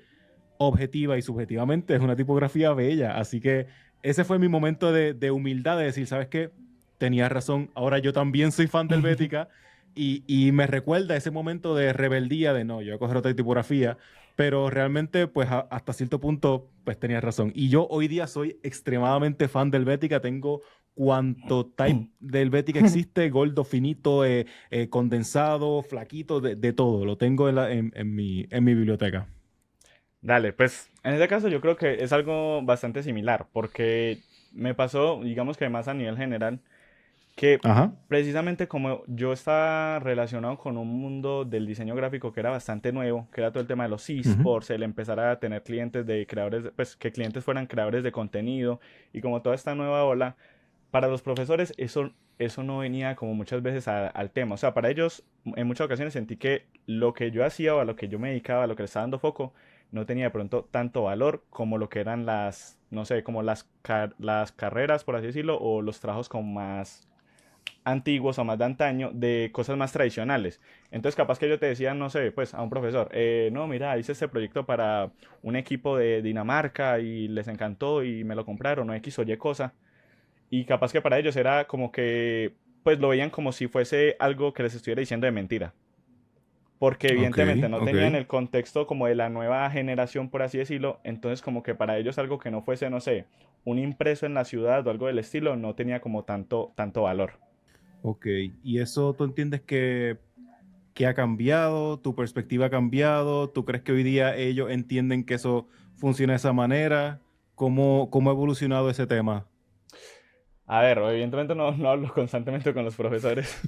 objetiva y subjetivamente es una tipografía bella. Así que ese fue mi momento de humildad de decir, ¿sabes qué? Tenías razón, ahora yo también soy fan de Helvética y me recuerda ese momento de rebeldía de no, yo voy a coger otra tipografía, pero realmente pues hasta cierto punto pues tenías razón. Y yo hoy día soy extremadamente fan de Helvética, tengo cuanto type de Helvética existe, gordo, finito, condensado, flaquito, de todo, lo tengo en mi biblioteca. Dale, pues en este caso yo creo que es algo bastante similar, porque me pasó, digamos que más a nivel general, que Ajá. precisamente como yo estaba relacionado con un mundo del diseño gráfico que era bastante nuevo, que era todo el tema de los Ujú. esports, el empezar a tener clientes de creadores, pues que clientes fueran creadores de contenido y como toda esta nueva ola, para los profesores eso no venía como muchas veces al tema. O sea, para ellos en muchas ocasiones sentí que lo que yo hacía o a lo que yo me dedicaba, a lo que le estaba dando foco, no tenía de pronto tanto valor como lo que eran las, no sé, como las carreras, por así decirlo, o los trabajos como más antiguos o más de antaño de cosas más tradicionales. Entonces, capaz que yo te decía, no sé, pues a un profesor, no, mira, hice este proyecto para un equipo de Dinamarca y les encantó y me lo compraron o X o Y cosa. Y capaz que para ellos era como que, pues lo veían como si fuese algo que les estuviera diciendo de mentira. Porque Ok, evidentemente no ok. tenían el contexto como de la nueva generación, por así decirlo. Entonces como que para ellos algo que no fuese, no sé, un impreso en la ciudad o algo del estilo, no tenía como tanto valor. Ok, y eso tú entiendes que ha cambiado, tu perspectiva ha cambiado, ¿tú crees que hoy día ellos entienden que eso funciona de esa manera? ¿Cómo ha evolucionado ese tema? A ver, evidentemente no hablo constantemente con los profesores,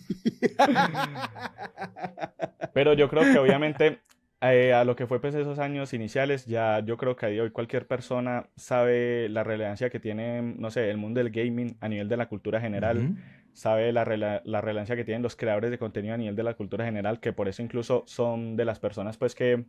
pero yo creo que obviamente a lo que fue pues esos años iniciales, ya yo creo que a día de hoy cualquier persona sabe la relevancia que tiene, no sé, el mundo del gaming a nivel de la cultura general, Ujú. sabe la relevancia que tienen los creadores de contenido a nivel de la cultura general, que por eso incluso son de las personas pues que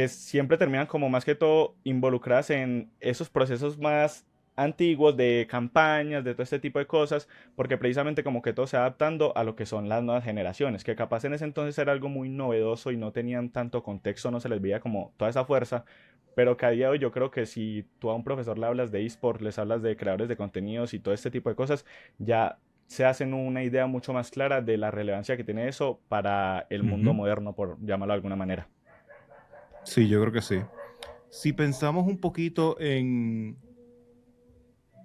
siempre terminan como más que todo involucradas en esos procesos más antiguos de campañas, de todo este tipo de cosas, porque precisamente como que todo se va adaptando a lo que son las nuevas generaciones, que capaz en ese entonces era algo muy novedoso y no tenían tanto contexto, no se les veía como toda esa fuerza, pero que a día de hoy yo creo que si tú a un profesor le hablas de eSport, les hablas de creadores de contenidos y todo este tipo de cosas, ya se hacen una idea mucho más clara de la relevancia que tiene eso para el mundo Ujú. moderno, por llamarlo de alguna manera. Sí, yo creo que sí. Si pensamos un poquito en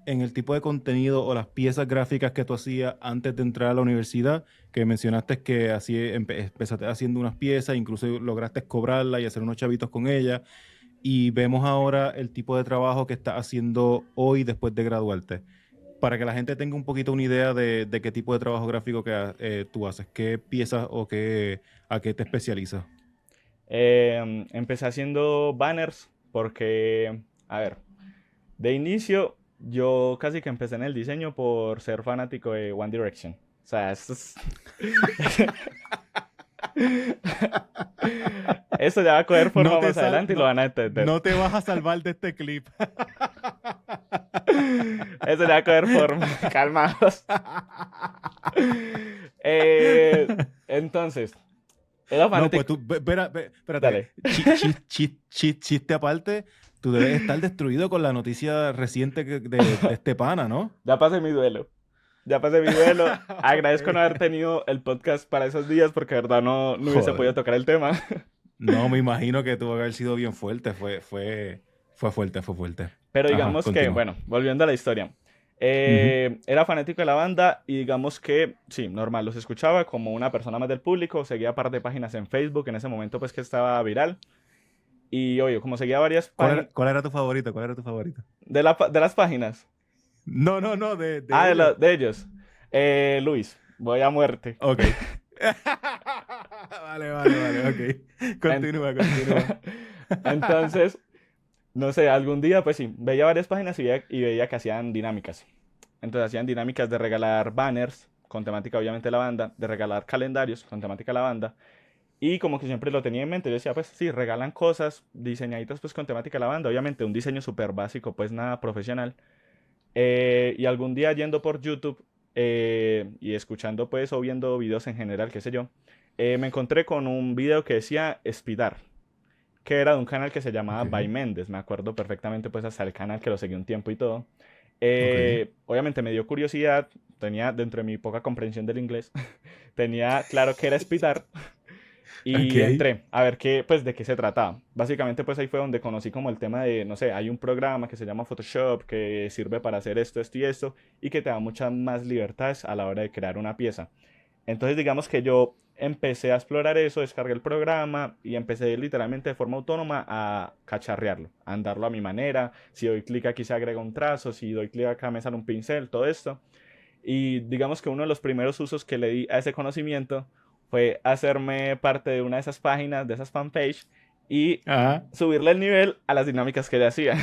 el tipo de contenido o las piezas gráficas que tú hacías antes de entrar a la universidad, que mencionaste que así empezaste haciendo unas piezas, incluso lograste cobrarlas y hacer unos chavitos con ellas, y vemos ahora el tipo de trabajo que estás haciendo hoy después de graduarte. Para que la gente tenga un poquito una idea de qué tipo de trabajo gráfico tú haces, qué piezas o a qué te especializas. Empecé haciendo banners porque, a ver, de inicio yo casi que empecé en el diseño por ser fanático de One Direction. O sea, esto es... Esto ya va a coger No forma te más adelante y lo no, van a entender. no te vas a salvar de este clip. Esto ya va a coger forma. Calmados. Eh, entonces, Era No, pues fanático. tú, espérate. Dale. Chiste aparte, tú debes estar destruido con la noticia reciente de este pana, ¿no? Ya pasé mi duelo. Ya pasé mi duelo. Agradezco no Ok. haber tenido el podcast para esos días porque de verdad no hubiese podido Joder. tocar el tema. No, me imagino que tuvo que haber sido bien fuerte. Fue fuerte, fue fuerte. Pero Ajá, digamos que, continúa. bueno, volviendo a la historia. Ujú. Era fanático de la banda y digamos que, sí, normal, los escuchaba como una persona más del público, seguía un par de páginas en Facebook, en ese momento pues que estaba viral. Y oye, como seguía varias páginas, Cuál era tu favorito? ¿Cuál era tu favorito? de las páginas, No, de ellos. de ellos, Luis, voy a muerte. Ok. Vale, ok. En- Continúa. Entonces, no sé, algún día pues sí, veía varias páginas y veía que hacían dinámicas. Entonces hacían dinámicas de regalar banners con temática obviamente de la banda, de regalar calendarios con temática de la banda. Y como que siempre lo tenía en mente, yo decía, pues sí, regalan cosas diseñaditas pues con temática de la banda, obviamente un diseño súper básico, pues nada profesional. Y algún día yendo por YouTube y escuchando pues o viendo videos en general, qué sé yo, me encontré con un video que decía Speedar, que era de un canal que se llamaba Ok, By Méndez, me acuerdo perfectamente pues hasta el canal que lo seguí un tiempo y todo. ok. Obviamente me dio curiosidad, tenía dentro de mi poca comprensión del inglés, tenía claro que era Speedar Ok. y entré a ver qué, pues, de qué se trataba. Básicamente, pues ahí fue donde conocí como el tema de, no sé, hay un programa que se llama Photoshop que sirve para hacer esto y esto y que te da muchas más libertades a la hora de crear una pieza. Entonces, digamos que yo empecé a explorar eso, descargué el programa y empecé literalmente de forma autónoma a cacharrearlo, a andarlo a mi manera. Si doy clic aquí se agrega un trazo, si doy clic acá me sale un pincel, todo esto. Y digamos que uno de los primeros usos que le di a ese conocimiento fue hacerme parte de una de esas páginas, de esas fanpage, y Ajá. subirle el nivel a las dinámicas que le hacía.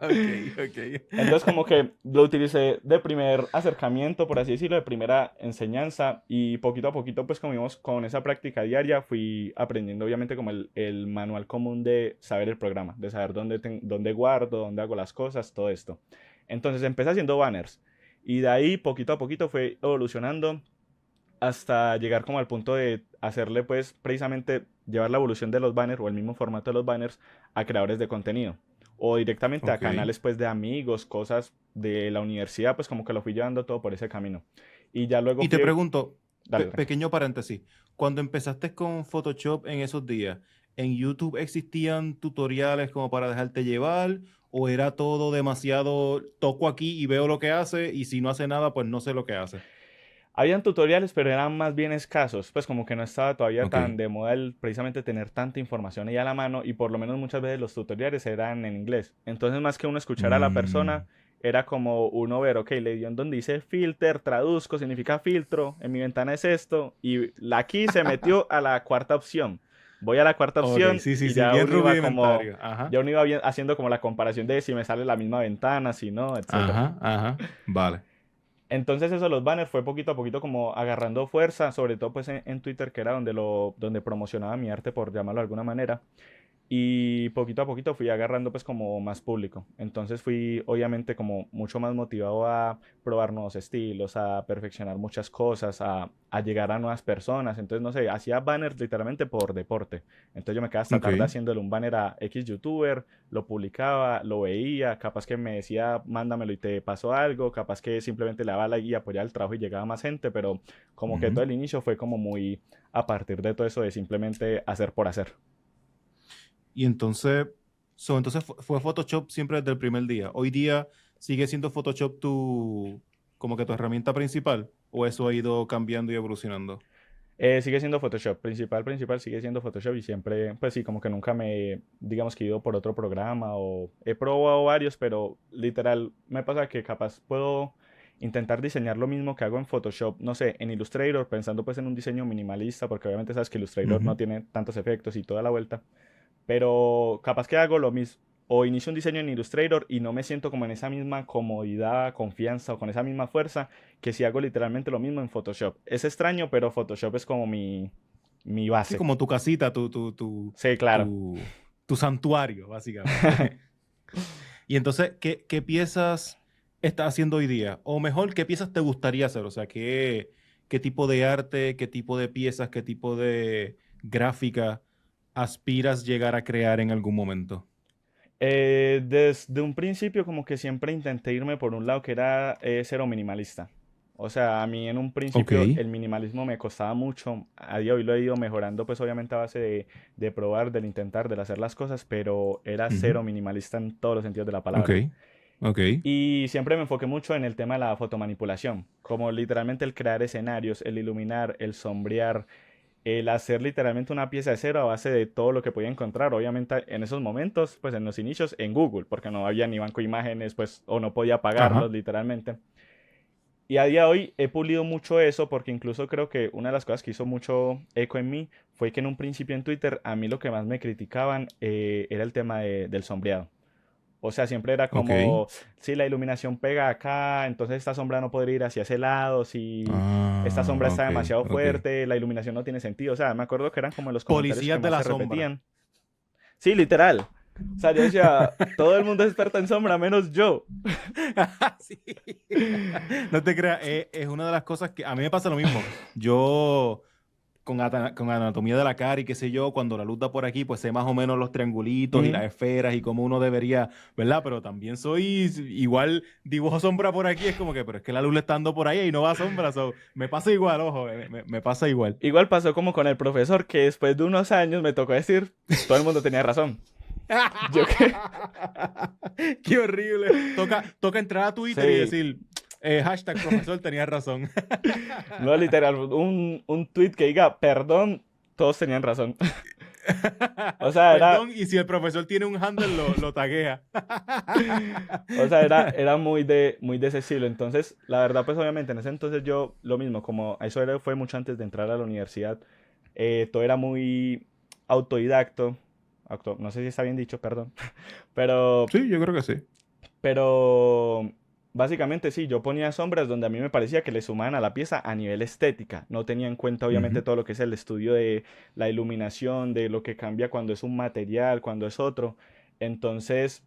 Ok. Entonces como que lo utilicé de primer acercamiento, por así decirlo, de primera enseñanza y poquito a poquito pues como vimos con esa práctica diaria fui aprendiendo obviamente como el manual común de saber el programa, de saber dónde guardo, dónde hago las cosas, todo esto. Entonces empecé haciendo banners y de ahí poquito a poquito fue evolucionando hasta llegar como al punto de hacerle pues precisamente llevar la evolución de los banners o el mismo formato de los banners a creadores de contenido o directamente a Ok. canales pues de amigos, cosas de la universidad, pues como que lo fui llevando todo por ese camino. Y ya luego Y te fui... pregunto, Dale, tranquilo. pequeño paréntesis, cuando empezaste con Photoshop en esos días, ¿en YouTube existían tutoriales como para dejarte llevar? ¿O era todo demasiado, toco aquí y veo lo que hace y si no hace nada, pues no sé lo que hace? Habían tutoriales, pero eran más bien escasos, pues como que no estaba todavía Ok. tan de moda el precisamente tener tanta información ahí a la mano y por lo menos muchas veces los tutoriales eran en inglés. Entonces más que uno escuchar a la persona, Mm, era como uno ver, ok, le dio en donde dice filter, traduzco, significa filtro, en mi ventana es esto y la aquí se metió a la cuarta opción. Voy a la cuarta ok, opción sí, y bien como, rudimentario. Ajá, ya uno iba haciendo como la comparación de si me sale la misma ventana, si no, etcétera. vale. Entonces eso, los banners fue poquito a poquito como agarrando fuerza, sobre todo pues en Twitter, que era donde promocionaba mi arte, por llamarlo de alguna manera. Y poquito a poquito fui agarrando pues como más público. Entonces fui obviamente como mucho más motivado a probar nuevos estilos, a perfeccionar muchas cosas, a llegar a nuevas personas. Entonces no sé, hacía banners literalmente por deporte. Entonces yo me quedaba hasta Ok. tarde haciéndole un banner a X youtuber, lo publicaba, lo veía, capaz que me decía mándamelo y te pasó algo, capaz que simplemente le daba like y apoyaba el trabajo y llegaba más gente, pero como que Ujú. todo el inicio fue como muy a partir de todo eso de simplemente hacer por hacer. Y entonces, entonces fue Photoshop siempre desde el primer día. Hoy día sigue siendo Photoshop como que tu herramienta principal, o eso ha ido cambiando y evolucionando. Sigue siendo Photoshop, principal sigue siendo Photoshop y siempre, pues sí, como que nunca me, digamos que he ido por otro programa o he probado varios, pero literal me pasa que capaz puedo intentar diseñar lo mismo que hago en Photoshop, no sé, en Illustrator, pensando pues en un diseño minimalista, porque obviamente sabes que Illustrator no Ujú. tiene tantos efectos y toda la vuelta, pero capaz que hago lo mismo. O inicio un diseño en Illustrator y no me siento como en esa misma comodidad, confianza o con esa misma fuerza que si hago literalmente lo mismo en Photoshop. Es extraño, pero Photoshop es como mi Sí, base. como tu casita, Sí, claro. tu santuario, básicamente. Y entonces, ¿qué piezas estás haciendo hoy día? O mejor, ¿qué piezas te gustaría hacer? O sea, qué tipo de arte, qué tipo de piezas, qué tipo de gráfica aspiras llegar a crear en algún momento? Desde un principio como que siempre intenté irme por un lado que era cero minimalista. O sea, a mí en un Ok. principio el minimalismo me costaba mucho. A día de hoy lo he ido mejorando pues obviamente a base de probar, del intentar, del hacer las cosas, pero era Ujú. cero minimalista en todos los sentidos de la Ok. palabra. Ok. Y siempre me enfoqué mucho en el tema de la fotomanipulación, como literalmente el crear escenarios, el iluminar, el sombrear, el hacer literalmente una pieza de cero a base de todo lo que podía encontrar. Obviamente en esos momentos, pues en los inicios, en Google, porque no había ni banco de imágenes, pues, o no podía pagarlos Ajá. literalmente. Y a día de hoy he pulido mucho eso porque incluso creo que una de las cosas que hizo mucho eco en mí fue que en un principio en Twitter a mí lo que más me criticaban era el tema del sombreado. O sea, siempre era Ok. como, si la iluminación pega acá, entonces esta sombra no podría ir hacia ese lado, si esta Ah, sombra está ok. demasiado Ok. fuerte, la iluminación no tiene sentido. O sea, me acuerdo que eran como los comentarios que Policías de más la se sombra. repetían. Sí, literal. O sea, yo decía, todo el mundo es experto en sombra, menos yo. Sí. No te creas, es una de las cosas que a mí me pasa lo mismo. Yo con anatomía de la cara y qué sé yo, cuando la luz da por aquí, pues sé más o menos los triangulitos y Ujú. las esferas y cómo uno debería, ¿verdad? Pero también soy igual dibujo sombra por aquí, es como que, pero es que la luz le está dando por ahí y no va sombra, so, me pasa igual, ojo, me pasa igual. Igual pasó como con el profesor, que después de unos años me tocó decir, todo el mundo tenía razón. Yo que, Qué horrible. Toca entrar a Twitter y sí, decir, hashtag profesor tenía razón. no literal, un tweet que diga, perdón, todos tenían razón. O sea, era, Perdón, y si el profesor tiene un handle, lo taguea. o sea, era muy de ese estilo. Entonces, la verdad, pues obviamente en ese entonces yo lo mismo, como eso fue mucho antes de entrar a la universidad, todo era muy autodidacto, no sé si está bien dicho, perdón, pero, Sí, yo creo que sí. pero básicamente sí, yo ponía sombras donde a mí me parecía que le sumaban a la pieza a nivel estética. No tenía en cuenta obviamente Ujú. todo lo que es el estudio de la iluminación, de lo que cambia cuando es un material, cuando es otro. Entonces,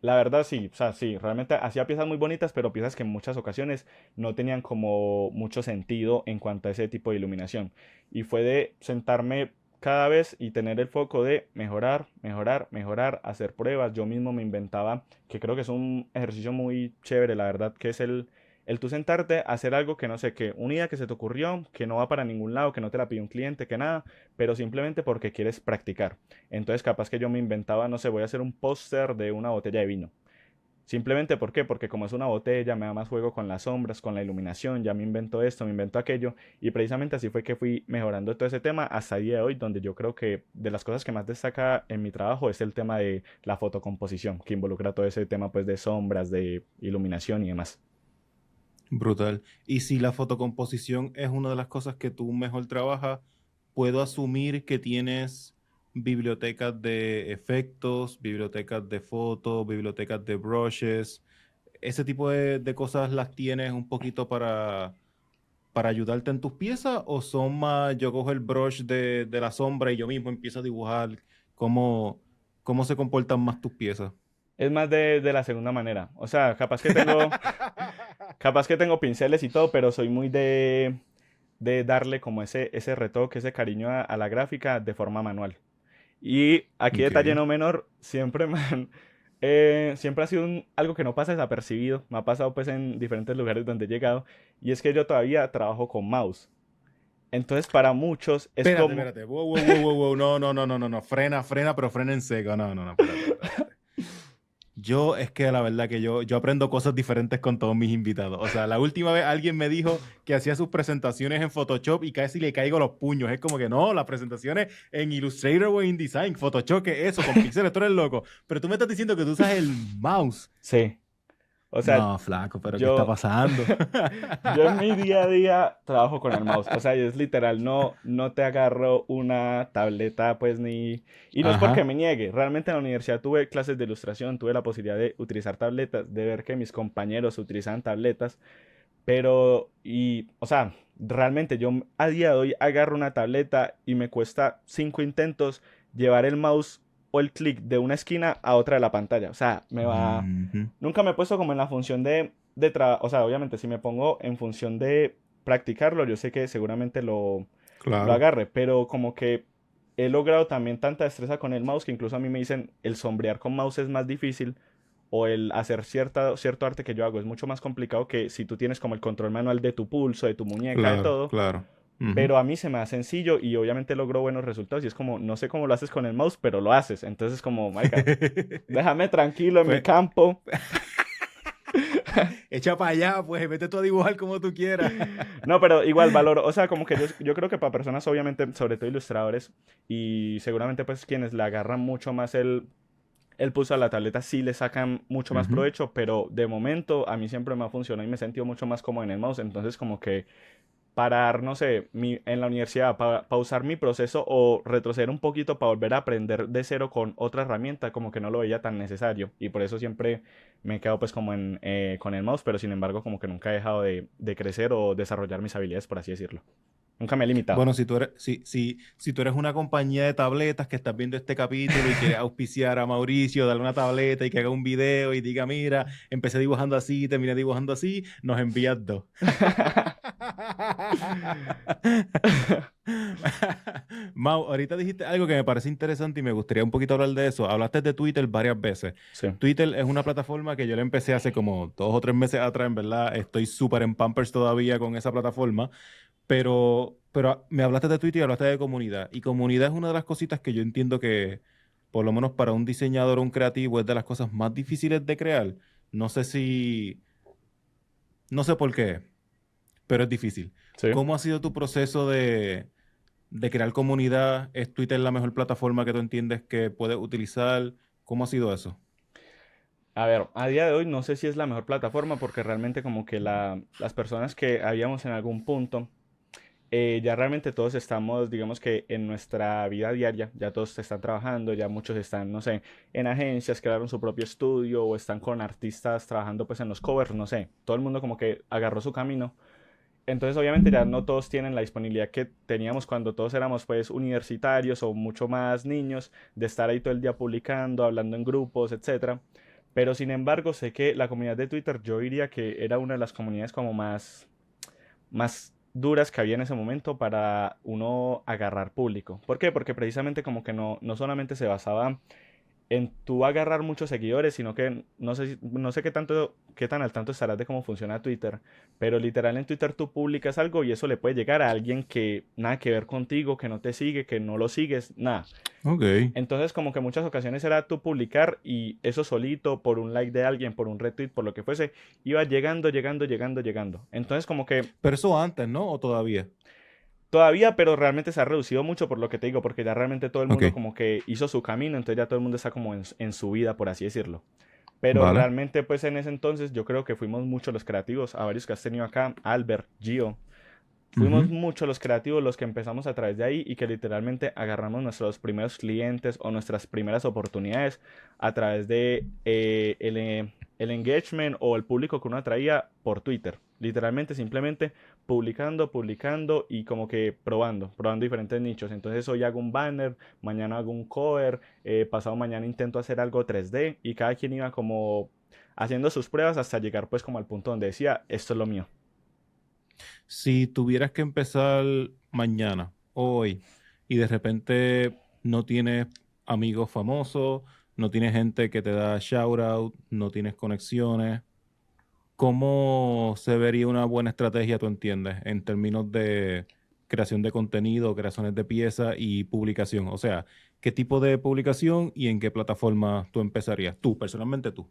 la verdad sí, o sea, sí, realmente hacía piezas muy bonitas, pero piezas que en muchas ocasiones no tenían como mucho sentido en cuanto a ese tipo de iluminación. Y fue de sentarme cada vez y tener el foco de mejorar, mejorar, mejorar, hacer pruebas. Yo mismo me inventaba, que creo que es un ejercicio muy chévere, la verdad, que es el tú sentarte a hacer algo que no sé, que una idea que se te ocurrió, que no va para ningún lado, que no te la pidió un cliente, que nada, pero simplemente porque quieres practicar. Entonces, capaz que yo me inventaba, no sé, voy a hacer un póster de una botella de vino. Simplemente, ¿por qué? Porque como es una botella, me da más juego con las sombras, con la iluminación, ya me invento esto, me invento aquello, y precisamente así fue que fui mejorando todo ese tema hasta el día de hoy, donde yo creo que de las cosas que más destaca en mi trabajo es el tema de la fotocomposición, que involucra todo ese tema pues de sombras, de iluminación y demás. Brutal. Y si la fotocomposición es una de las cosas que tú mejor trabajas, puedo asumir que tienes bibliotecas de efectos, bibliotecas de fotos, bibliotecas de brushes. Ese tipo de cosas las tienes un poquito para ayudarte en tus piezas o son más, yo cojo el brush de la sombra y yo mismo empiezo a dibujar cómo, cómo se comportan más tus piezas. Es más de la segunda manera. O sea, capaz que tengo pinceles y todo, pero soy muy de darle como ese retoque, ese cariño a la gráfica de forma manual. Y aquí detalle Ok. no menor, siempre siempre ha sido algo que no pasa desapercibido. Me ha pasado pues en diferentes lugares donde he llegado. Y es que yo todavía trabajo con mouse. Entonces para muchos es Espérate, como... espérate. Wow, wow, wow, wow, wow. No, no, no, no, no, no. Frena, pero frena en seco. No, no, no, espérate, espérate, espérate. Yo, es que la verdad que yo aprendo cosas diferentes con todos mis invitados. O sea, la última vez alguien me dijo que hacía sus presentaciones en Photoshop y casi le caigo los puños. Es como que no, las presentaciones en Illustrator o InDesign, Photoshop, ¿qué es eso? Con píxeles, tú eres loco. Pero tú me estás diciendo que tú usas el mouse. Sí. O sea, No, flaco, pero ¿qué está yo... pasando? Yo en mi día a día trabajo con el mouse. O sea, es literal, no te agarro una tableta, pues ni... Y no es porque Ajá. me niegue. Realmente en la universidad tuve clases de ilustración, tuve la posibilidad de utilizar tabletas, de ver que mis compañeros utilizaban tabletas. Pero, o sea, realmente yo a día de hoy agarro una tableta y me cuesta 5 intentos llevar el mouse o el clic de una esquina a otra de la pantalla. O sea, me va... Ujú. Nunca me he puesto como en la función o sea, obviamente si me pongo en función practicarlo, yo sé que seguramente lo Claro. agarre, pero como que he logrado también tanta destreza con el mouse que incluso a mí me dicen el sombrear con mouse es más difícil o el hacer cierto arte que yo hago es mucho más complicado que si tú tienes como el control manual de tu pulso, de tu muñeca, de Claro, todo. claro. Ujú. Pero a mí se me da sencillo y obviamente logro buenos resultados y es como, no sé cómo lo haces con el mouse, pero lo haces. Entonces como, marica, déjame tranquilo en mi Pues, campo. echa para allá, pues, vete tú a dibujar como tú quieras. No, pero igual valoro, o sea, como que yo creo que para personas obviamente, sobre todo ilustradores y seguramente pues quienes le agarran mucho más el pulso a la tableta sí le sacan mucho más Ujú. provecho, pero de momento a mí siempre me ha funcionado y me he sentido mucho más cómodo en el mouse, entonces como que parar, no sé, en la universidad, pausar mi proceso o retroceder un poquito para volver a aprender de cero con otra herramienta, como que no lo veía tan necesario. Y por eso siempre me he quedado pues como con el mouse, pero sin embargo como que nunca he dejado de crecer o desarrollar mis habilidades, por así decirlo. Nunca me he limitado. Bueno, si tú eres una compañía de tabletas que estás viendo este capítulo y quieres auspiciar a Mauricio, darle una tableta y que haga un video y diga, mira, empecé dibujando así, terminé dibujando así, nos envías dos. Mau, ahorita dijiste algo que me parece interesante y me gustaría un poquito hablar de eso. Hablaste de Twitter varias veces. Sí, Twitter es una plataforma que yo le empecé hace como 2 o 3 meses atrás, en verdad. Estoy súper en Pampers todavía con esa plataforma. Pero me hablaste de Twitter y hablaste de comunidad. Y comunidad es una de las cositas que yo entiendo que, por lo menos para un diseñador o un creativo, es de las cosas más difíciles de crear. No sé si, no sé por qué, pero es difícil. sí. ¿Cómo ha sido tu proceso de crear comunidad? ¿Es Twitter la mejor plataforma que tú entiendes que puedes utilizar? ¿Cómo ha sido eso? A ver, a día de hoy no sé si es la mejor plataforma porque realmente como que las personas que habíamos en algún punto ya realmente todos estamos, digamos que en nuestra vida diaria, ya todos están trabajando, ya muchos están, no sé, en agencias, crearon su propio estudio o están con artistas trabajando pues en los covers, no sé, todo el mundo como que agarró su camino. Entonces obviamente ya no todos tienen la disponibilidad que teníamos cuando todos éramos pues universitarios o mucho más niños, de estar ahí todo el día publicando, hablando en grupos, etcétera. Pero sin embargo sé que la comunidad de Twitter yo diría que era una de las comunidades como más duras que había en ese momento para uno agarrar público. ¿Por qué? Porque precisamente como que no solamente se basaba en tú agarrar muchos seguidores, sino que no sé qué tan al tanto estarás de cómo funciona Twitter, pero literal en Twitter tú publicas algo y eso le puede llegar a alguien que nada que ver contigo, que no te sigue, que no lo sigues, nada. Ok. Entonces, como que muchas ocasiones era tú publicar y eso solito, por un like de alguien, por un retweet, por lo que fuese, iba llegando, llegando, llegando, llegando. Entonces, como que Pero eso antes, ¿no? ¿O todavía? todavía, pero realmente se ha reducido mucho por lo que te digo, porque ya realmente todo el mundo Ok. como que hizo su camino, entonces ya todo el mundo está como en su vida, por así decirlo. Pero Vale. realmente, pues en ese entonces yo creo que fuimos muchos los creativos, a varios que has tenido acá, Albert, Gio. Fuimos Ujú. muchos los creativos los que empezamos a través de ahí y que literalmente agarramos nuestros primeros clientes o nuestras primeras oportunidades a través de el engagement o el público que uno atraía por Twitter. Literalmente, simplemente publicando, publicando y como que probando diferentes nichos. Entonces hoy hago un banner, mañana hago un cover, pasado mañana intento hacer algo 3D y cada quien iba como haciendo sus pruebas hasta llegar pues como al punto donde decía, esto es lo mío. Si tuvieras que empezar mañana, hoy, y de repente no tienes amigos famosos, no tienes gente que te da shout out, no tienes conexiones, ¿cómo se vería una buena estrategia, tú entiendes, en términos de creación de contenido, creaciones de piezas y publicación? O sea, ¿qué tipo de publicación y en qué plataforma tú empezarías? Tú, personalmente tú.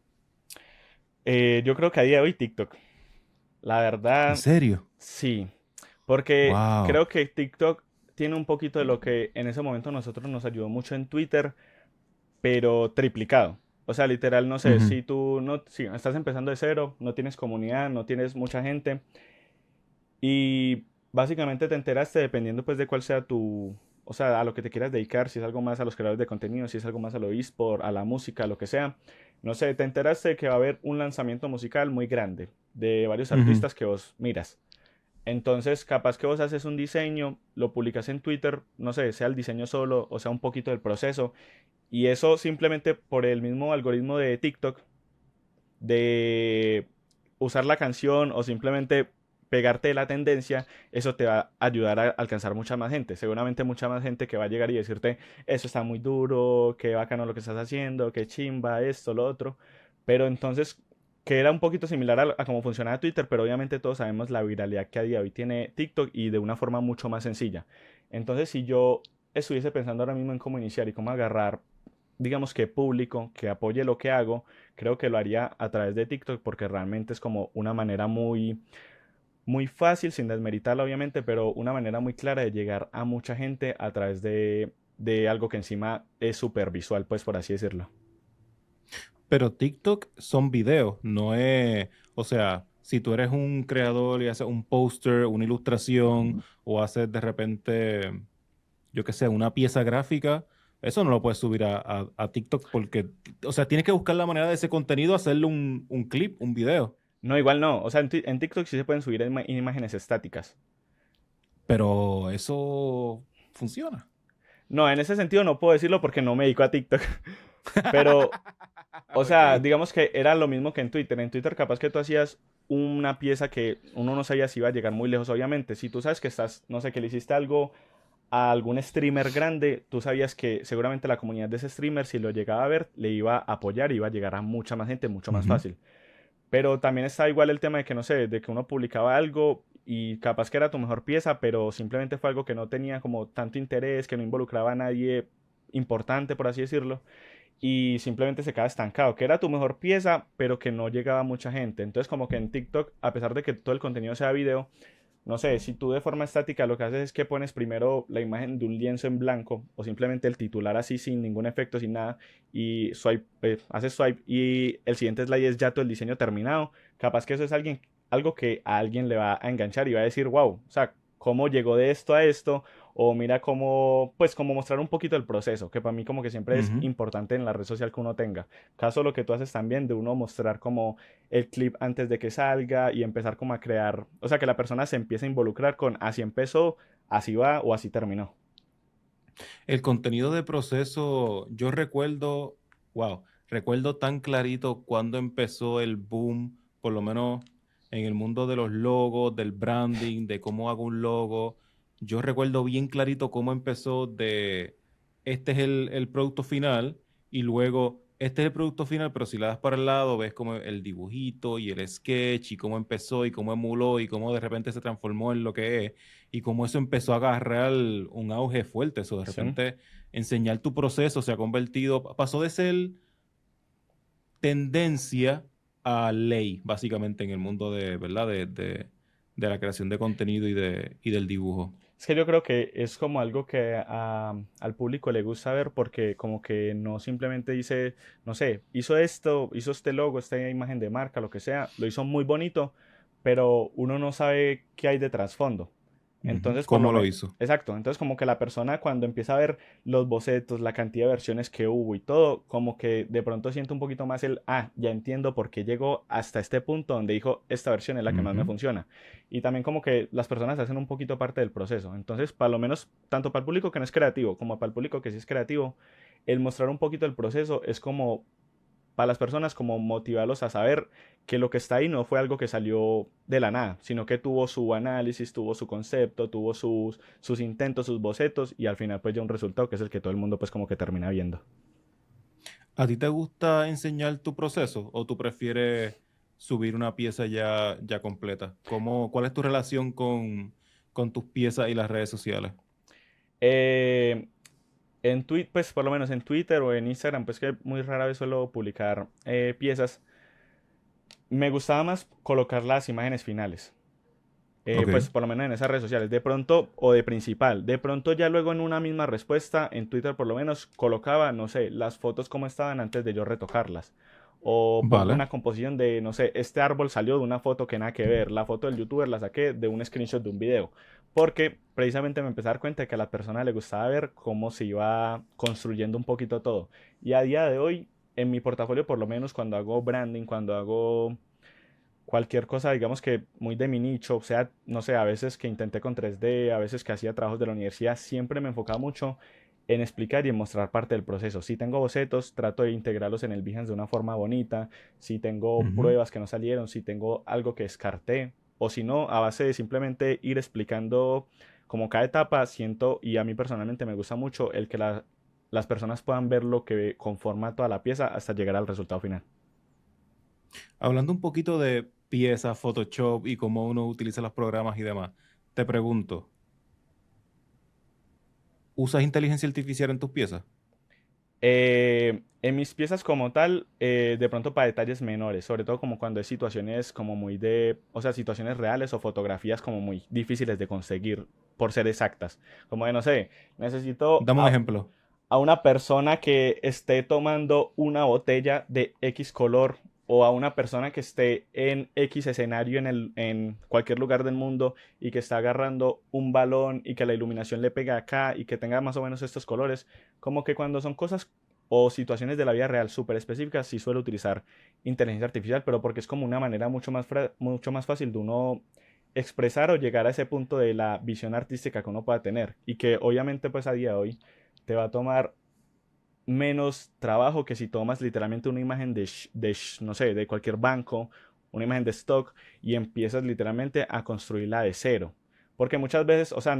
Yo creo que a día de hoy TikTok. La ¿En verdad, serio? sí. Porque Wow. creo que TikTok tiene un poquito de lo que en ese momento nosotros nos ayudó mucho en Twitter, pero triplicado. O sea, literal, no sé, Ujú. si tú no, si estás empezando de cero, no tienes comunidad, no tienes mucha gente y básicamente te enteraste dependiendo pues de cuál sea o sea, a lo que te quieras dedicar, si es algo más a los creadores de contenido, si es algo más a lo eSport, a la música, lo que sea. No sé, te enteraste de que va a haber un lanzamiento musical muy grande de varios Ujú. artistas que vos miras. Entonces, capaz que vos haces un diseño, lo publicas en Twitter, no sé, sea el diseño solo o sea un poquito del proceso, y eso simplemente por el mismo algoritmo de TikTok, de usar la canción o simplemente pegarte de la tendencia, eso te va a ayudar a alcanzar mucha más gente. Seguramente mucha más gente que va a llegar y decirte, eso está muy duro, qué bacano lo que estás haciendo, qué chimba, esto, lo otro. Pero entonces, que era un poquito similar a cómo funcionaba Twitter, pero obviamente todos sabemos la viralidad que a día de hoy tiene TikTok y de una forma mucho más sencilla. Entonces, si yo estuviese pensando ahora mismo en cómo iniciar y cómo agarrar, digamos que público, que apoye lo que hago, creo que lo haría a través de TikTok porque realmente es como una manera muy fácil, sin desmeritarla obviamente, pero una manera muy clara de llegar a mucha gente a través de algo que encima es súper visual, pues por así decirlo. Pero TikTok son videos, no es, o sea, si tú eres un creador y haces un póster, una ilustración o haces de repente, yo qué sé, una pieza gráfica, eso no lo puedes subir a TikTok porque, o sea, tienes que buscar la manera de ese contenido, hacerle un clip, un video. No, igual no, o sea, en TikTok sí se pueden subir imágenes estáticas. Pero eso funciona. No, en ese sentido no puedo decirlo porque no me dedico a TikTok, pero, o sea, Ok. digamos que era lo mismo que en Twitter. En Twitter capaz que tú hacías una pieza que uno no sabía si iba a llegar muy lejos, obviamente. Si tú sabes que estás, no sé, que le hiciste algo a algún streamer grande, tú sabías que seguramente la comunidad de ese streamer, si lo llegaba a ver, le iba a apoyar y iba a llegar a mucha más gente, mucho más Ujú. fácil. Pero también está igual el tema de que, no sé, de que uno publicaba algo y capaz que era tu mejor pieza, pero simplemente fue algo que no tenía como tanto interés, que no involucraba a nadie importante, por así decirlo, y simplemente se quedaba estancado, que era tu mejor pieza, pero que no llegaba a mucha gente. Entonces, como que en TikTok, a pesar de que todo el contenido sea video, no sé, si tú de forma estática lo que haces es que pones primero la imagen de un lienzo en blanco o simplemente el titular así sin ningún efecto, sin nada, y swipe, haces swipe y el siguiente slide es ya todo el diseño terminado, capaz que eso es algo que a alguien le va a enganchar y va a decir, wow, o sea, cómo llegó de esto a esto, o mira cómo, pues como mostrar un poquito el proceso, que para mí como que siempre es Ujú. importante en la red social que uno tenga. Caso lo que tú haces también de uno mostrar como el clip antes de que salga y empezar como a crear, o sea, que la persona se empiece a involucrar con así empezó, así va o así terminó. El contenido de proceso, yo recuerdo, wow, recuerdo tan clarito cuando empezó el boom, por lo menos en el mundo de los logos, del branding, de cómo hago un logo. Yo recuerdo bien clarito cómo empezó de este es el producto final y luego este es el producto final, pero si le das para el lado ves como el dibujito y el sketch y cómo empezó y cómo emuló y cómo de repente se transformó en lo que es y cómo eso empezó a agarrar un auge fuerte. Eso de ¿Sí? repente enseñar tu proceso se ha convertido, pasó de ser tendencia a ley, básicamente, en el mundo de, ¿verdad? De la creación de contenido y del dibujo. Es que yo creo que es como algo que al público le gusta ver porque como que no simplemente dice, no sé, hizo esto, hizo este logo, esta imagen de marca, lo que sea, lo hizo muy bonito, pero uno no sabe qué hay de trasfondo. Ujú. Entonces, por lo ¿Cómo lo menos, hizo? exacto, entonces como que la persona cuando empieza a ver los bocetos, la cantidad de versiones que hubo y todo, como que de pronto siente un poquito más ya entiendo por qué llegó hasta este punto donde dijo, esta versión es la que más me Ujú. funciona y también como que las personas hacen un poquito parte del proceso. Entonces, para lo menos, tanto para el público que no es creativo como para el público que sí es creativo, el mostrar un poquito el proceso es como para las personas como motivarlos a saber que lo que está ahí no fue algo que salió de la nada, sino que tuvo su análisis, tuvo su concepto, tuvo sus intentos, sus bocetos y al final pues ya un resultado que es el que todo el mundo pues como que termina viendo. ¿A ti te gusta enseñar tu proceso o tú prefieres subir una pieza ya completa? ¿Cuál es tu relación con tus piezas y las redes sociales? Eh, en Twitter, pues por lo menos en Twitter o en Instagram, pues que muy rara vez suelo publicar piezas. Me gustaba más colocar las imágenes finales. Ok. Pues por lo menos en esas redes sociales, de pronto, o de principal, de pronto ya luego en una misma respuesta, en Twitter por lo menos, colocaba, no sé, las fotos como estaban antes de yo retocarlas. O pongo Vale. una composición de, no sé, este árbol salió de una foto que nada que ver, la foto del youtuber la saqué de un screenshot de un video. Porque precisamente me empecé a dar cuenta de que a la persona le gustaba ver cómo se iba construyendo un poquito todo. Y a día de hoy, en mi portafolio, por lo menos cuando hago branding, cuando hago cualquier cosa, digamos que muy de mi nicho, o sea, no sé, a veces que intenté con 3D, a veces que hacía trabajos de la universidad, siempre me enfocaba mucho en explicar y en mostrar parte del proceso. Si tengo bocetos, trato de integrarlos en el Behance de una forma bonita. Si tengo Ujú. pruebas que no salieron, si tengo algo que descarté, o si no, a base de simplemente ir explicando como cada etapa, siento, y a mí personalmente me gusta mucho el que las personas puedan ver lo que conforma toda la pieza hasta llegar al resultado final. Hablando un poquito de piezas, Photoshop y cómo uno utiliza los programas y demás, te pregunto, ¿usas inteligencia artificial en tus piezas? En mis piezas como tal, de pronto para detalles menores, sobre todo como cuando hay situaciones como muy o sea, situaciones reales o fotografías como muy difíciles de conseguir por ser exactas. Como de, no sé, necesito Dame un ejemplo. a una persona que esté tomando una botella de X color o a una persona que esté en X escenario en cualquier lugar del mundo y que está agarrando un balón y que la iluminación le pega acá y que tenga más o menos estos colores, como que cuando son cosas o situaciones de la vida real súper específicas, sí suelo utilizar inteligencia artificial, pero porque es como una manera mucho más fácil de uno expresar o llegar a ese punto de la visión artística que uno pueda tener y que obviamente pues a día de hoy te va a tomar menos trabajo que si tomas literalmente una imagen no sé, de cualquier banco, una imagen de stock y empiezas literalmente a construirla de cero. Porque muchas veces, o sea,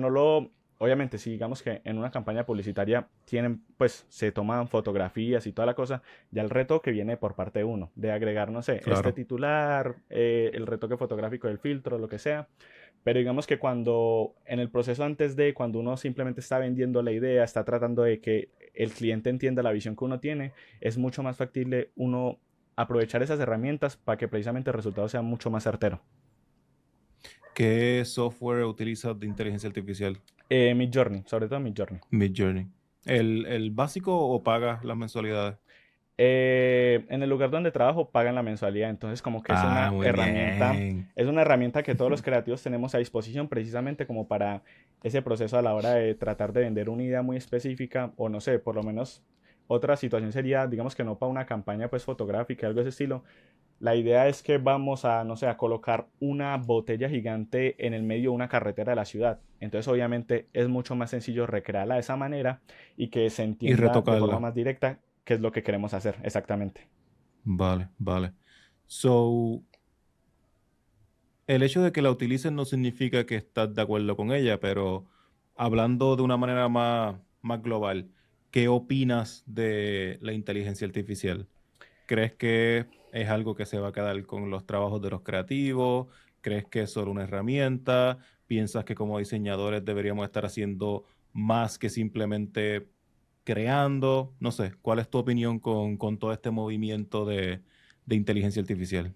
obviamente si digamos que en una campaña publicitaria tienen, pues se toman fotografías y toda la cosa, ya el retoque viene por parte de uno, de agregar, no sé, este Claro. titular, el retoque fotográfico del filtro, lo que sea. Pero digamos que cuando en el proceso antes de, cuando uno simplemente está vendiendo la idea, está tratando de que el cliente entienda la visión que uno tiene, es mucho más factible uno aprovechar esas herramientas para que precisamente el resultado sea mucho más certero. ¿Qué software utilizas de inteligencia artificial? Midjourney, sobre todo Midjourney. Midjourney. ¿El básico o pagas las mensualidades? En el lugar donde trabajo pagan la mensualidad, entonces como que Ah, muy bien. es una herramienta que todos los creativos tenemos a disposición precisamente como para ese proceso a la hora de tratar de vender una idea muy específica o no sé, por lo menos otra situación sería, digamos que no para una campaña pues fotográfica, algo de ese estilo. La idea es que vamos a, no sé, a colocar una botella gigante en el medio de una carretera de la ciudad. Entonces, obviamente, es mucho más sencillo recrearla de esa manera y que se Y entienda de forma retocarla. más directa qué es lo que queremos hacer exactamente. Vale, vale. So, el hecho de que la utilices no significa que estás de acuerdo con ella, pero hablando de una manera más global, ¿qué opinas de la inteligencia artificial? ¿Crees que es algo que se va a quedar con los trabajos de los creativos? ¿Crees que es solo una herramienta? ¿Piensas que como diseñadores deberíamos estar haciendo más que simplemente creando? No sé, ¿cuál es tu opinión con todo este movimiento de inteligencia artificial?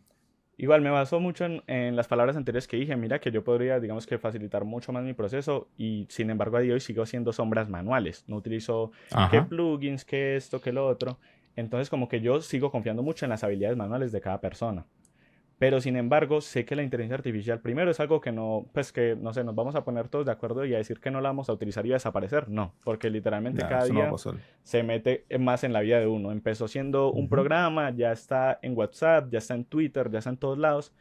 Igual me baso mucho en las palabras anteriores que dije. Mira que yo podría, digamos que facilitar mucho más mi proceso y sin embargo a día de hoy sigo haciendo sombras manuales. No utilizo qué Ajá. plugins, qué esto, qué lo otro. Entonces como que yo sigo confiando mucho en las habilidades manuales de cada persona. Pero sin embargo, sé que la inteligencia artificial, primero, es algo que no, pues que, no sé, nos vamos a poner todos de acuerdo y a decir que no la vamos a utilizar y a desaparecer. No, porque literalmente Nah, cada eso no va a día pasar. se mete más en la vida de uno. Empezó siendo un Ujú. programa, ya está en WhatsApp, ya está en Twitter, ya está en todos lados.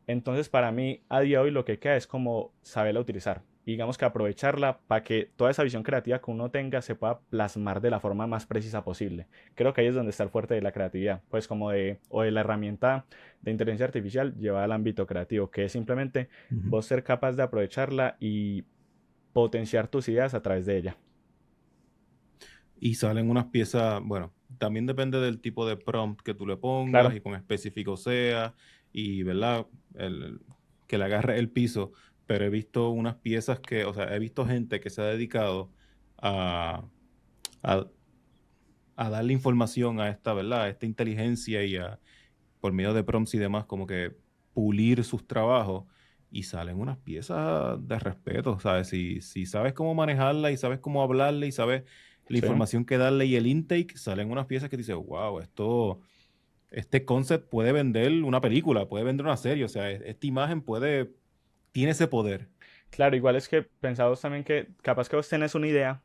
Entonces, para mí, a día de hoy lo que queda es como saberla utilizar. Y digamos que aprovecharla para que toda esa visión creativa que uno tenga se pueda plasmar de la forma más precisa posible. Creo que ahí es donde está el fuerte de la creatividad, pues como o de la herramienta de inteligencia artificial llevada al ámbito creativo, que es simplemente Ujú. vos ser capaz de aprovecharla y potenciar tus ideas a través de ella. Y salen unas piezas, bueno, también depende del tipo de prompt que tú le pongas Claro, y cuán específico sea y, ¿verdad? Que le agarre el piso. Pero he visto unas piezas que, o sea, he visto gente que se ha dedicado a, a, a darle información a esta, ¿verdad? A esta inteligencia y por medio de prompts y demás, como que pulir sus trabajos y salen unas piezas de respeto, ¿sabes? Si sabes cómo manejarla y sabes cómo hablarle y sabes la sí. información que darle y el intake, salen unas piezas que dices, wow, este concept puede vender una película, puede vender una serie, o sea, esta imagen tiene ese poder. Claro, igual es que pensamos también que capaz que vos tenés una idea.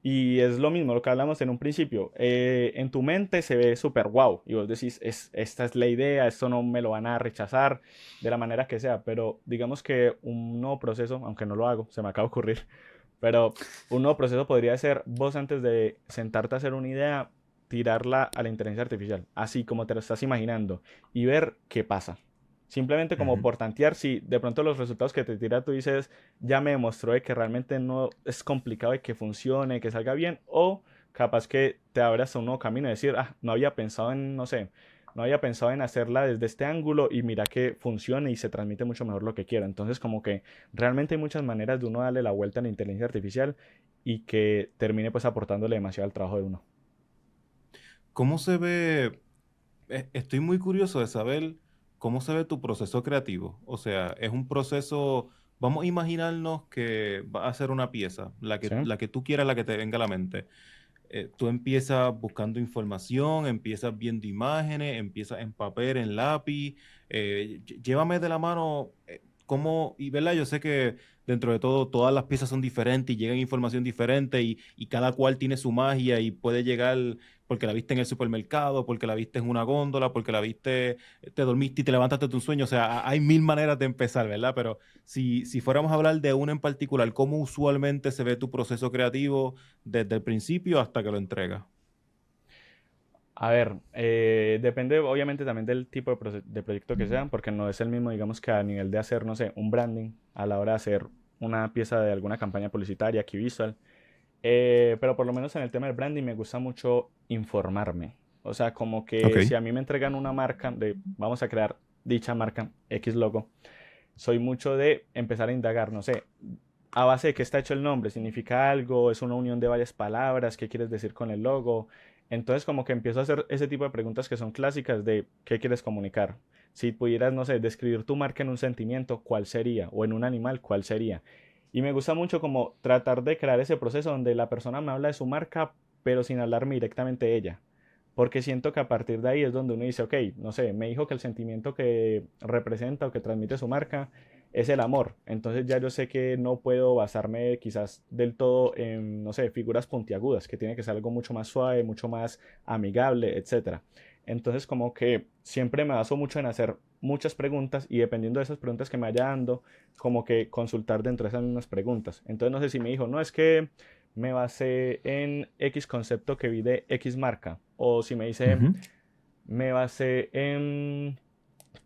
Y es lo mismo, lo que hablamos en un principio. En tu mente se ve súper guau. Y vos decís, esta es la idea, esto no me lo van a rechazar de la manera que sea. Pero digamos que un nuevo proceso, aunque no lo hago, se me acaba de ocurrir. Pero un nuevo proceso podría ser vos antes de sentarte a hacer una idea, tirarla a la inteligencia artificial, así como te lo estás imaginando, y ver qué pasa. Simplemente como Ujú. por tantear si de pronto los resultados que te tira tú dices, ya me demostró de que realmente no es complicado de que funcione, que salga bien, o capaz que te abras a un nuevo camino y decir, ah, no había pensado en, no sé, no había pensado en hacerla desde este ángulo y mira que funciona y se transmite mucho mejor lo que quiero. Entonces como que realmente hay muchas maneras de uno darle la vuelta a la inteligencia artificial y que termine pues aportándole demasiado al trabajo de uno. ¿Cómo se ve? Estoy muy curioso de saber cómo se ve tu proceso creativo. O sea, es un proceso, vamos a imaginarnos que va a hacer una pieza, ¿Sí? la que tú quieras, la que te venga a la mente. Tú empiezas buscando información, empiezas viendo imágenes, empiezas en papel, en lápiz. Llévame de la mano, cómo, y verdad, yo sé que dentro de todo todas las piezas son diferentes y llegan información diferente y cada cual tiene su magia y puede llegar porque la viste en el supermercado, porque la viste en una góndola, porque la viste, te dormiste y te levantaste de tu sueño. O sea, hay mil maneras de empezar, ¿verdad? Pero si fuéramos a hablar de una en particular, ¿cómo usualmente se ve tu proceso creativo desde el principio hasta que lo entregas? A ver, depende obviamente también del tipo de proyecto que sea, porque no es el mismo, digamos, que a nivel de hacer, no sé, un branding, a la hora de hacer una pieza de alguna campaña publicitaria, aquí visual. Pero por lo menos en el tema del branding me gusta mucho informarme. O sea, como Ok. que si a mí me entregan una marca de, vamos a crear dicha marca, X logo, soy mucho de empezar a indagar, no sé, a base de qué está hecho el nombre, significa algo, es una unión de varias palabras, qué quieres decir con el logo. Entonces como que empiezo a hacer ese tipo de preguntas que son clásicas de qué quieres comunicar. Si pudieras, no sé, describir tu marca en un sentimiento, ¿cuál sería? O en un animal, ¿cuál sería? Y me gusta mucho como tratar de crear ese proceso donde la persona me habla de su marca, pero sin hablarme directamente de ella. Porque siento que a partir de ahí es donde uno dice, ok, no sé, me dijo que el sentimiento que representa o que transmite su marca es el amor. Entonces ya yo sé que no puedo basarme quizás del todo en, no sé, figuras puntiagudas, que tiene que ser algo mucho más suave, mucho más amigable, etcétera. Entonces como que siempre me baso mucho en hacer muchas preguntas y dependiendo de esas preguntas que me vaya dando, como que consultar dentro de esas mismas preguntas. Entonces no sé si me dijo, no es que me basé en X concepto que vi de X marca. O si me dice, Ujú. me basé en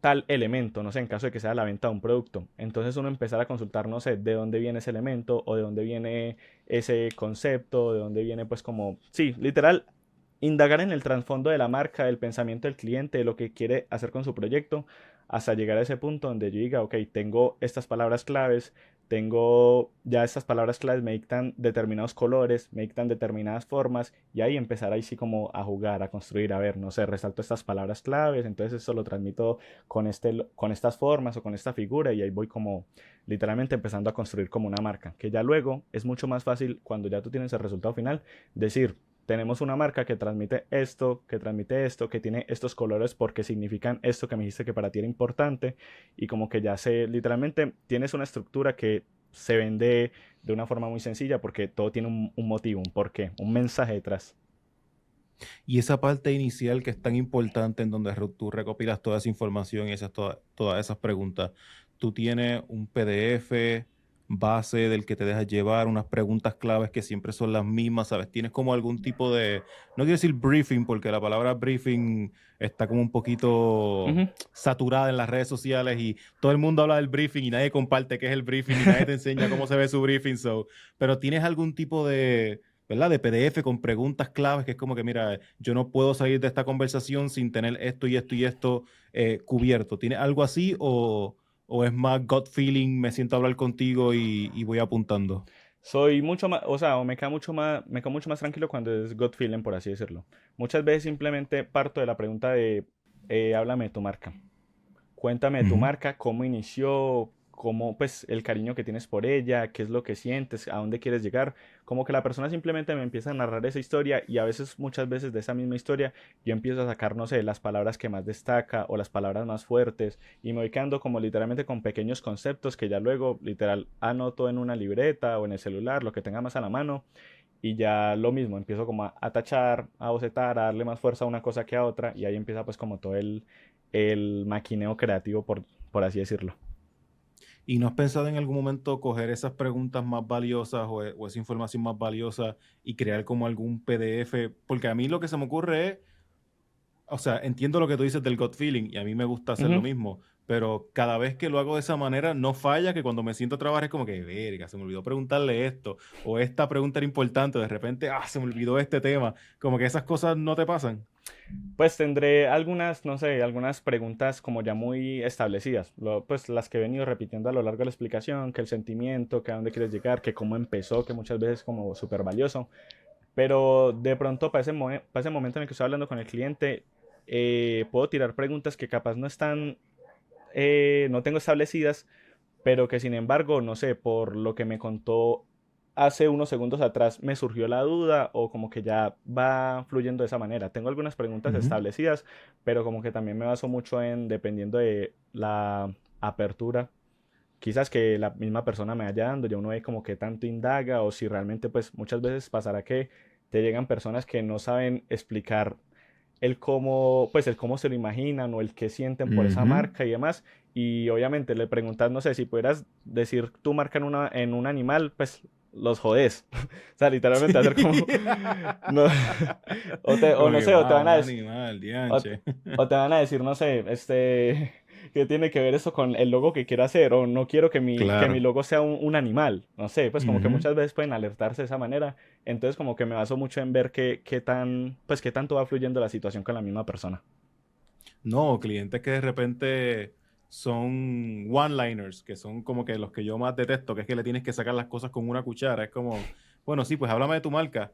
tal elemento, no sé, en caso de que sea la venta de un producto. Entonces uno empezar a consultar, no sé, de dónde viene ese elemento o de dónde viene ese concepto, de dónde viene pues como, sí, literal, indagar en el trasfondo de la marca, del pensamiento del cliente, de lo que quiere hacer con su proyecto, hasta llegar a ese punto donde yo diga, ok, tengo estas palabras claves, tengo ya estas palabras claves, me dictan determinados colores, me dictan determinadas formas, y ahí empezar ahí sí como a jugar, a construir, a ver, no sé, resalto estas palabras claves, entonces eso lo transmito con estas formas o con esta figura, y ahí voy como literalmente empezando a construir como una marca, que ya luego es mucho más fácil cuando ya tú tienes el resultado final, decir, tenemos una marca que transmite esto, que tiene estos colores porque significan esto que me dijiste que para ti era importante y como que ya se, literalmente tienes una estructura que se vende de una forma muy sencilla porque todo tiene un motivo, un porqué, un mensaje detrás. Y esa parte inicial que es tan importante en donde tú recopilas toda esa información y todas esas preguntas, tú tienes un PDF base del que te dejas llevar, unas preguntas claves que siempre son las mismas, ¿sabes? Tienes como algún tipo de, no quiero decir briefing, porque la palabra briefing está como un poquito Ujú. saturada en las redes sociales y todo el mundo habla del briefing y nadie comparte qué es el briefing y nadie te enseña cómo se ve su briefing, pero tienes algún tipo de, ¿verdad? De PDF con preguntas claves, que es como que, mira, yo no puedo salir de esta conversación sin tener esto y esto y esto cubierto. ¿Tienes algo así o es más gut feeling, me siento a hablar contigo y voy apuntando? Soy mucho más, o sea, o me quedo mucho más tranquilo cuando es gut feeling, por así decirlo. Muchas veces simplemente parto de la pregunta de, háblame de tu marca. Cuéntame de tu Ujú. marca, cómo inició, cómo, pues, el cariño que tienes por ella, qué es lo que sientes, a dónde quieres llegar. Como que la persona simplemente me empieza a narrar esa historia y a veces, muchas veces de esa misma historia, yo empiezo a sacar, no sé, las palabras que más destaca o las palabras más fuertes y me voy quedando como literalmente con pequeños conceptos que ya luego, literal, anoto en una libreta o en el celular, lo que tenga más a la mano y ya lo mismo, empiezo como a tachar, a bocetar, a darle más fuerza a una cosa que a otra y ahí empieza pues como todo el maquineo creativo, por así decirlo. ¿Y no has pensado en algún momento coger esas preguntas más valiosas o esa información más valiosa y crear como algún PDF? Porque a mí lo que se me ocurre es, o sea, entiendo lo que tú dices del gut feeling y a mí me gusta hacer lo Ujú. mismo, pero cada vez que lo hago de esa manera, no falla que cuando me siento a trabajar es como que, verga, se me olvidó preguntarle esto, o esta pregunta era importante, de repente, se me olvidó este tema. Como que esas cosas no te pasan. Pues tendré algunas, no sé, algunas preguntas como ya muy establecidas, pues las que he venido repitiendo a lo largo de la explicación, que el sentimiento, que a dónde quieres llegar, que cómo empezó, que muchas veces es como súper valioso, pero de pronto para ese momento en el que estoy hablando con el cliente, puedo tirar preguntas que capaz no están, no tengo establecidas, pero que sin embargo, no sé, por lo que me contó hace unos segundos atrás, me surgió la duda o como que ya va fluyendo de esa manera. Tengo algunas preguntas Ujú. establecidas, pero como que también me baso mucho en, dependiendo de la apertura, quizás que la misma persona me vaya dando, ya uno ve como que tanto indaga o si realmente pues muchas veces pasará que te llegan personas que no saben explicar el cómo, pues el cómo se lo imaginan o el que sienten por esa Ujú. marca y demás. Y obviamente le preguntas, no sé, si pudieras decir tu marca en un animal, pues los jodés. O sea, literalmente hacer como, Sí. no, o Como no que, sé, wow, un animal, o, dianche. o te van a decir, no sé, ¿qué tiene que ver eso con el logo que quiero hacer? O no quiero que mi Claro. logo sea un animal. No sé, pues como que Ujú. muchas veces pueden alertarse de esa manera. Entonces como que me baso mucho en ver pues qué tanto va fluyendo la situación con la misma persona. No, clientes que de repente son one-liners, que son como que los que yo más detesto, que es que le tienes que sacar las cosas con una cuchara. Es como, bueno, sí, pues háblame de tu marca.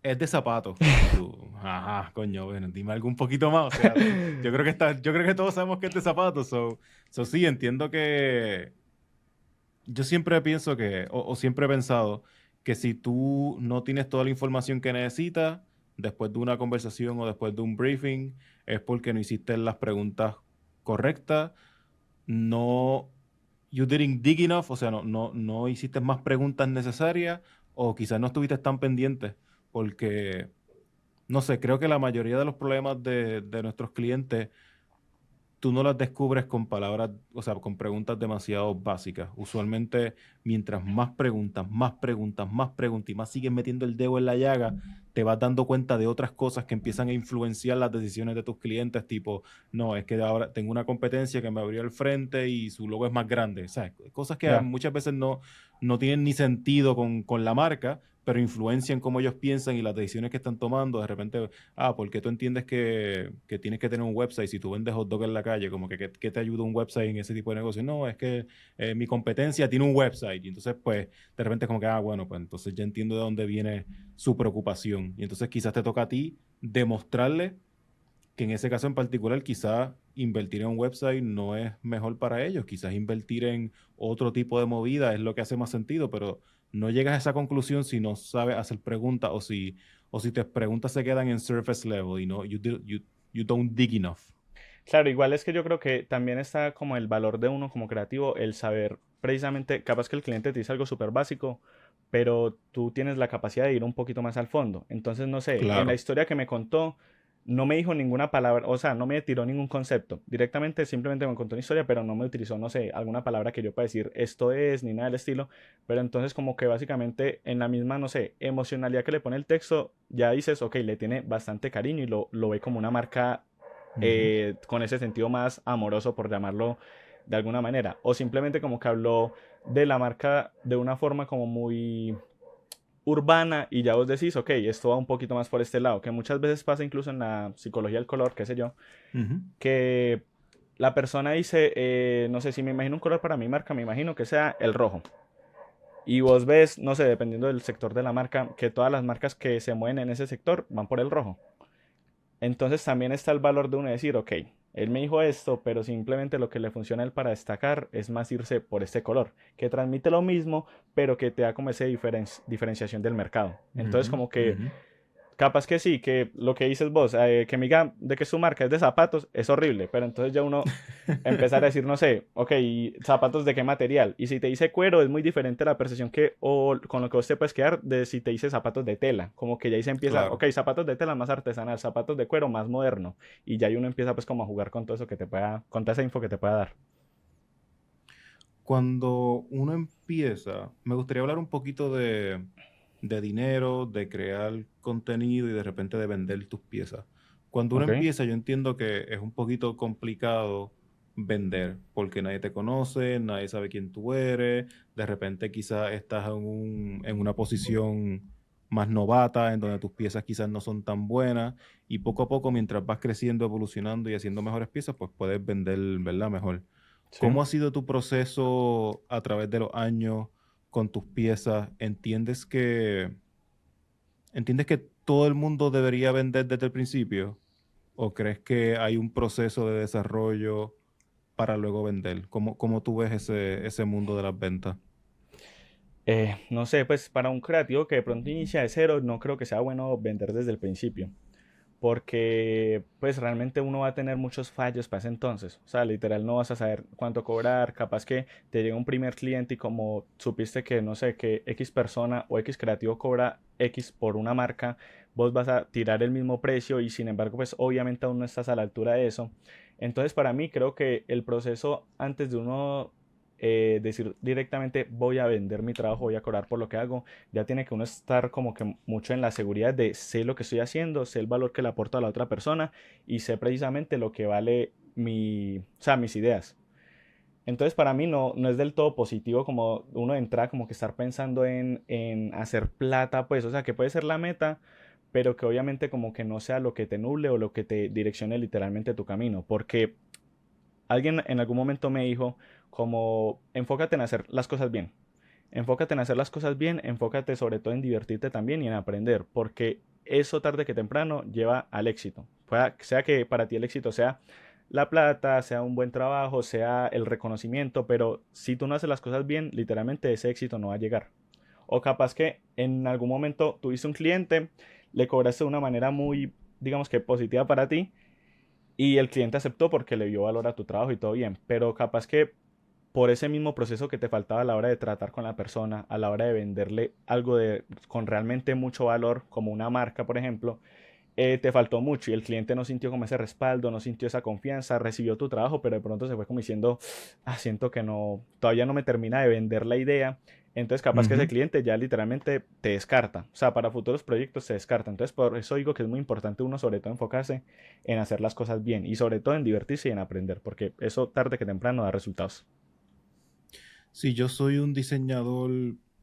Es de zapatos. Y tú, ajá, coño, bueno, dime algo un poquito más. O sea, yo creo que todos sabemos que es de zapatos. Sí, entiendo que yo siempre pienso que, o siempre he pensado que si tú no tienes toda la información que necesitas después de una conversación o después de un briefing, es porque no hiciste las preguntas correctas, no, you didn't dig enough, o sea, no hiciste más preguntas necesarias o quizás no estuviste tan pendiente porque, no sé, creo que la mayoría de los problemas de nuestros clientes tú no las descubres con palabras, o sea, con preguntas demasiado básicas. Usualmente, mientras más preguntas y más sigues metiendo el dedo en la llaga, te vas dando cuenta de otras cosas que empiezan a influenciar las decisiones de tus clientes, tipo, no, es que ahora tengo una competencia que me abrió el frente y su logo es más grande. O sea, cosas que Ya. muchas veces no tienen ni sentido con la marca, pero influencian cómo ellos piensan y las decisiones que están tomando. De repente, porque tú entiendes que tienes que tener un website si tú vendes hot dog en la calle, como que ¿qué te ayuda un website en ese tipo de negocio? No, es que mi competencia tiene un website y entonces pues de repente es como que, bueno, pues entonces ya entiendo de dónde viene su preocupación y entonces quizás te toca a ti demostrarle que en ese caso en particular quizás invertir en un website no es mejor para ellos, quizás invertir en otro tipo de movida es lo que hace más sentido, pero no llegas a esa conclusión si no sabes hacer preguntas o si tus preguntas se quedan en surface level y no, you don't dig enough. Claro, igual es que yo creo que también está como el valor de uno como creativo, el saber precisamente, capaz que el cliente te dice algo súper básico, pero tú tienes la capacidad de ir un poquito más al fondo. Entonces, no sé, en la Claro. historia que me contó, no me dijo ninguna palabra, o sea, no me tiró ningún concepto. Directamente simplemente me contó una historia, pero no me utilizó, no sé, alguna palabra que yo pueda decir esto es, ni nada del estilo. Pero entonces como que básicamente en la misma, no sé, emocionalidad que le pone el texto, ya dices, ok, le tiene bastante cariño y lo ve como una marca Ujú. con ese sentido más amoroso, por llamarlo de alguna manera. O simplemente como que habló de la marca de una forma como muy urbana y ya vos decís, ok, esto va un poquito más por este lado, que muchas veces pasa incluso en la psicología del color, qué sé yo, Ujú. que la persona dice, no sé, si me imagino un color para mi marca, me imagino que sea el rojo. Y vos ves, no sé, dependiendo del sector de la marca, que todas las marcas que se mueven en ese sector van por el rojo. Entonces también está el valor de uno decir, ok, él me dijo esto, pero simplemente lo que le funciona a él para destacar es más irse por este color, que transmite lo mismo, pero que te da como esa diferenciación del mercado. Entonces Ujú. como que Ujú. capaz que sí, que lo que dices vos, que me diga de que su marca es de zapatos, es horrible, pero entonces ya uno empezar a decir, no sé, ok, zapatos de qué material. Y si te dice cuero, es muy diferente la percepción que, o con lo que vos te puedes quedar de si te dice zapatos de tela. Como que ya ahí se empieza, Claro. ok, zapatos de tela más artesanal, zapatos de cuero más moderno. Y ya ahí uno empieza pues como a jugar con todo eso que te pueda, con toda esa info que te pueda dar. Cuando uno empieza, me gustaría hablar un poquito de dinero, de crear contenido y de repente de vender tus piezas. Cuando uno Ok. empieza, yo entiendo que es un poquito complicado vender, porque nadie te conoce, nadie sabe quién tú eres, de repente quizás estás en una posición más novata, en donde tus piezas quizás no son tan buenas, y poco a poco, mientras vas creciendo, evolucionando y haciendo mejores piezas, pues puedes vender, ¿verdad? Mejor. Sí. ¿Cómo ha sido tu proceso a través de los años con tus piezas? ¿Entiendes que todo el mundo debería vender desde el principio? ¿O crees que hay un proceso de desarrollo para luego vender? ¿Cómo tú ves ese mundo de las ventas? No sé, pues para un creativo que de pronto inicia de cero, no creo que sea bueno vender desde el principio. Porque pues realmente uno va a tener muchos fallos para ese entonces. O sea, literal no vas a saber cuánto cobrar, capaz que te llega un primer cliente y como supiste que, no sé, que X persona o X creativo cobra X por una marca, vos vas a tirar el mismo precio y sin embargo pues obviamente aún no estás a la altura de eso. Entonces para mí creo que el proceso antes de uno decir directamente voy a vender mi trabajo, voy a cobrar por lo que hago, ya tiene que uno estar como que mucho en la seguridad de sé lo que estoy haciendo, sé el valor que le aporto a la otra persona y sé precisamente lo que vale o sea, mis ideas. Entonces para mí no es del todo positivo como uno entra como que estar pensando en hacer plata, pues, o sea, que puede ser la meta, pero que obviamente como que no sea lo que te nuble o lo que te direccione literalmente tu camino, porque alguien en algún momento me dijo como enfócate en hacer las cosas bien. Enfócate en hacer las cosas bien, enfócate sobre todo en divertirte también y en aprender, porque eso tarde que temprano lleva al éxito. Sea que para ti el éxito sea la plata, sea un buen trabajo, sea el reconocimiento, pero si tú no haces las cosas bien, literalmente ese éxito no va a llegar. O capaz que en algún momento tuviste un cliente, le cobraste de una manera muy, digamos que positiva para ti, y el cliente aceptó porque le vio valor a tu trabajo y todo bien, pero capaz que por ese mismo proceso que te faltaba a la hora de tratar con la persona, a la hora de venderle algo con realmente mucho valor, como una marca, por ejemplo, te faltó mucho y el cliente no sintió como ese respaldo, no sintió esa confianza, recibió tu trabajo, pero de pronto se fue como diciendo, siento que no, todavía no me termina de vender la idea. Entonces, capaz que ese Ujú. cliente ya literalmente te descarta. O sea, para futuros proyectos se descarta. Entonces, por eso digo que es muy importante uno, sobre todo, enfocarse en hacer las cosas bien y sobre todo en divertirse y en aprender, porque eso tarde que temprano da resultados. Si yo soy un diseñador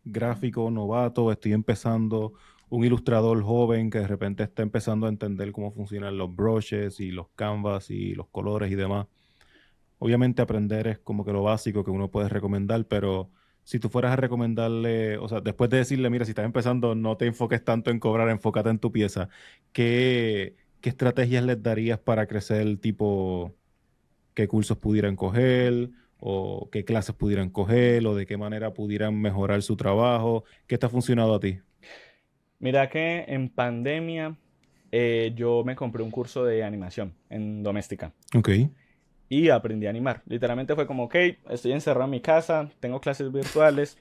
gráfico novato, estoy empezando, un ilustrador joven que de repente está empezando a entender cómo funcionan los brushes y los canvas y los colores y demás. Obviamente aprender es como que lo básico que uno puede recomendar, pero si tú fueras a recomendarle, o sea, después de decirle, mira, si estás empezando, no te enfoques tanto en cobrar, enfócate en tu pieza, ¿qué estrategias les darías para crecer, tipo, qué cursos pudieran coger o qué clases pudieran coger o de qué manera pudieran mejorar su trabajo? ¿Qué te ha funcionado a ti? Mira que en pandemia yo me compré un curso de animación en doméstica Ok, y aprendí a animar. Literalmente fue como, ok, estoy encerrado en mi casa, tengo clases virtuales,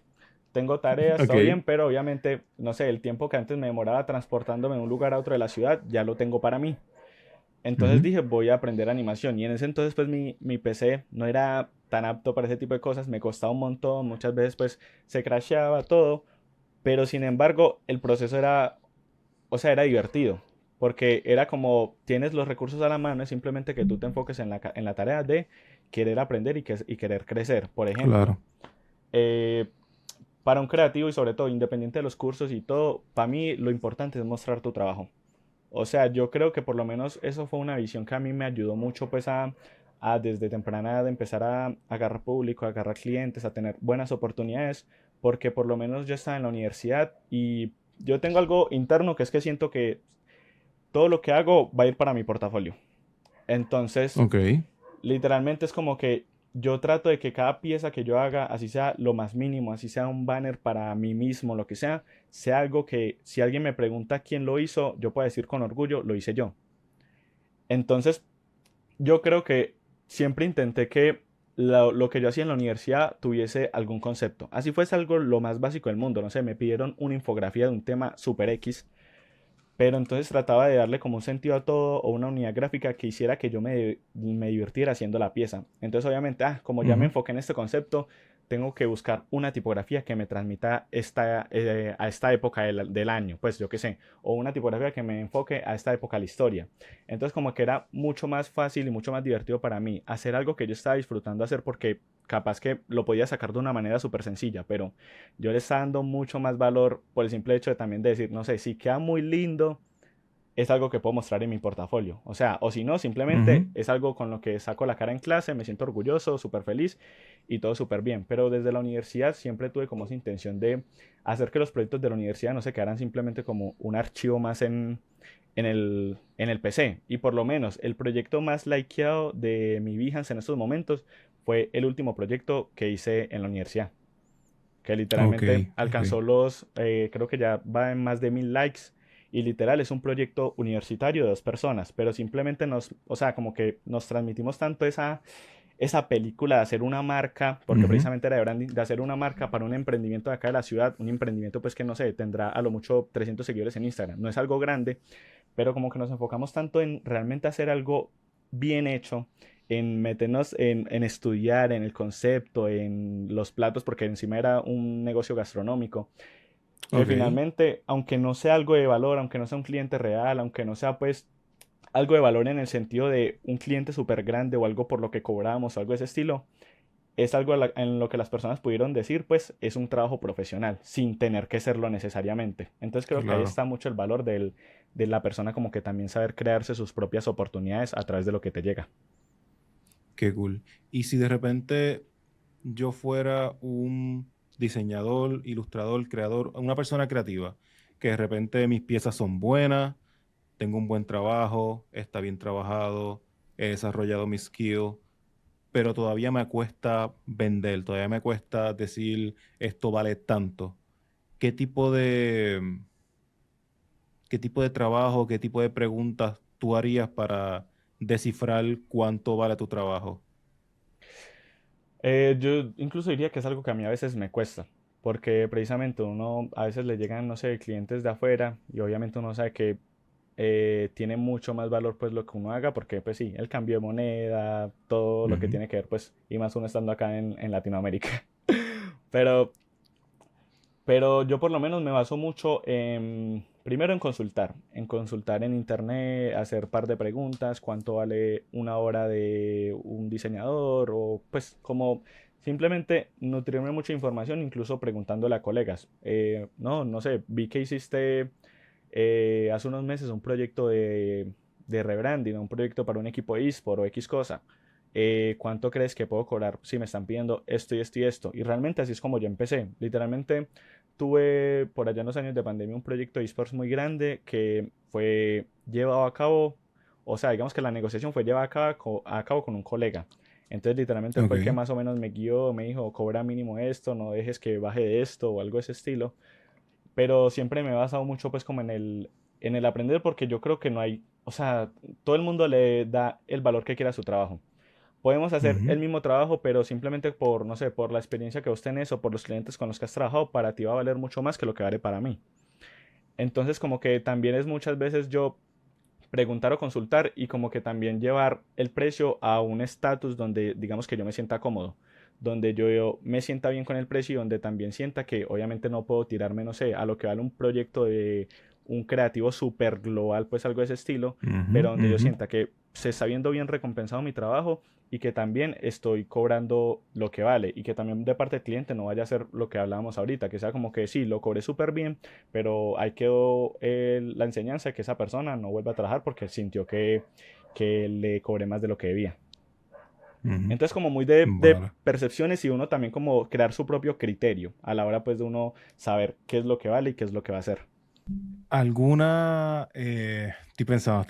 tengo tareas, todo ok. bien, pero obviamente, no sé, el tiempo que antes me demoraba transportándome de un lugar a otro de la ciudad, ya lo tengo para mí. Entonces Ujú. dije, voy a aprender animación. Y en ese entonces, pues mi PC no era tan apto para ese tipo de cosas, me costaba un montón, muchas veces pues se crasheaba todo, pero sin embargo el proceso era, o sea, era divertido, porque era como tienes los recursos a la mano, es simplemente que tú te enfoques en la tarea de querer aprender y querer crecer. Por ejemplo, Claro. eh, para un creativo y sobre todo independiente de los cursos y todo, para mí lo importante es mostrar tu trabajo. O sea, yo creo que por lo menos eso fue una visión que a mí me ayudó mucho pues a desde temprana edad empezar a agarrar público, a agarrar clientes, a tener buenas oportunidades, porque por lo menos yo estaba en la universidad y yo tengo algo interno que es que siento que todo lo que hago va a ir para mi portafolio. Entonces, Ok. literalmente es como que yo trato de que cada pieza que yo haga, así sea lo más mínimo, así sea un banner para mí mismo, lo que sea algo que si alguien me pregunta quién lo hizo, yo puedo decir con orgullo, lo hice yo. Entonces, yo creo que siempre intenté que lo que yo hacía en la universidad tuviese algún concepto. Así fuese algo lo más básico del mundo, no sé, me pidieron una infografía de un tema super X, pero entonces trataba de darle como un sentido a todo o una unidad gráfica que hiciera que yo me divirtiera haciendo la pieza. Entonces obviamente, como ya me Ujú. enfoqué en este concepto, tengo que buscar una tipografía que me transmita a esta época del año, pues yo qué sé, o una tipografía que me enfoque a esta época de la historia. Entonces como que era mucho más fácil y mucho más divertido para mí hacer algo que yo estaba disfrutando hacer porque capaz que lo podía sacar de una manera súper sencilla, pero yo le estaba dando mucho más valor por el simple hecho de también de decir, no sé, si queda muy lindo es algo que puedo mostrar en mi portafolio. O sea, o si no, simplemente Ujú. es algo con lo que saco la cara en clase, me siento orgulloso, súper feliz y todo súper bien. Pero desde la universidad siempre tuve como esa intención de hacer que los proyectos de la universidad no se quedaran simplemente como un archivo más en el PC. Y por lo menos el proyecto más likeado de mi Behance en estos momentos fue el último proyecto que hice en la universidad, que Ok, literalmente ok. alcanzó creo que ya va en más de 1000 likes. Y literal es un proyecto universitario de 2 personas, pero simplemente o sea, como que nos transmitimos tanto esa película de hacer una marca, porque Ujú. precisamente era de branding, de hacer una marca para un emprendimiento de acá de la ciudad, un emprendimiento pues que no sé, tendrá a lo mucho 300 seguidores en Instagram, no es algo grande, pero como que nos enfocamos tanto en realmente hacer algo bien hecho, en meternos en estudiar, en el concepto, en los platos, porque encima era un negocio gastronómico, que Ok. finalmente, aunque no sea algo de valor, aunque no sea un cliente real, aunque no sea pues algo de valor en el sentido de un cliente súper grande o algo por lo que cobramos o algo de ese estilo, es algo en lo que las personas pudieron decir, pues es un trabajo profesional, sin tener que serlo necesariamente. Entonces creo que ahí Claro. está mucho el valor de la persona como que también saber crearse sus propias oportunidades a través de lo que te llega. Qué cool. Y si de repente yo fuera un diseñador, ilustrador, creador, una persona creativa, que de repente mis piezas son buenas, tengo un buen trabajo, está bien trabajado, he desarrollado mis skills, pero todavía me cuesta vender, todavía me cuesta decir esto vale tanto. ¿Qué tipo de, qué tipo de trabajo, qué tipo de preguntas tú harías para descifrar cuánto vale tu trabajo? Yo incluso diría que es algo que a mí a veces me cuesta, porque precisamente uno a veces le llegan, no sé, clientes de afuera y obviamente uno sabe que tiene mucho más valor pues lo que uno haga, porque pues sí, el cambio de moneda, todo lo que Ujú. tiene que ver pues, y más uno estando acá en Latinoamérica. Pero yo por lo menos me baso mucho primero en consultar en internet, hacer par de preguntas, cuánto vale una hora de un diseñador o pues como simplemente nutrirme mucha información, incluso preguntándole a colegas. No, no sé, vi que hiciste hace unos meses un proyecto de rebranding, un proyecto para un equipo de eSport o X cosa. ¿Cuánto crees que puedo cobrar si me están pidiendo esto y esto y esto? Y realmente así es como yo empecé. Literalmente tuve por allá en los años de pandemia un proyecto de esports muy grande que fue llevado a cabo, o sea, digamos que la negociación fue llevada a cabo con un colega. Entonces literalmente él fue el que Ok. más o menos me guió, me dijo, cobra mínimo esto, no dejes que baje de esto o algo de ese estilo. Pero siempre me he basado mucho pues como en el aprender porque yo creo que no hay, o sea, todo el mundo le da el valor que quiera a su trabajo. Podemos hacer el Ujú. mismo trabajo, pero simplemente por, no sé, por la experiencia que vos tenés o por los clientes con los que has trabajado, para ti va a valer mucho más que lo que vale para mí. Entonces, como que también es muchas veces yo preguntar o consultar y como que también llevar el precio a un estatus donde digamos que yo me sienta cómodo, donde yo me sienta bien con el precio y donde también sienta que obviamente no puedo tirarme, no sé, a lo que vale un proyecto de un creativo súper global, pues algo de ese estilo, Ujú. pero donde yo Ujú. sienta que se está viendo bien recompensado mi trabajo y que también estoy cobrando lo que vale y que también de parte del cliente no vaya a ser lo que hablábamos ahorita, que sea como que sí, lo cobré súper bien, pero ahí quedó la enseñanza de que esa persona no vuelva a trabajar porque sintió que le cobré más de lo que debía. Ujú. Entonces como muy de Vale. percepciones y uno también como crear su propio criterio a la hora pues de uno saber qué es lo que vale y qué es lo que va a hacer. Estoy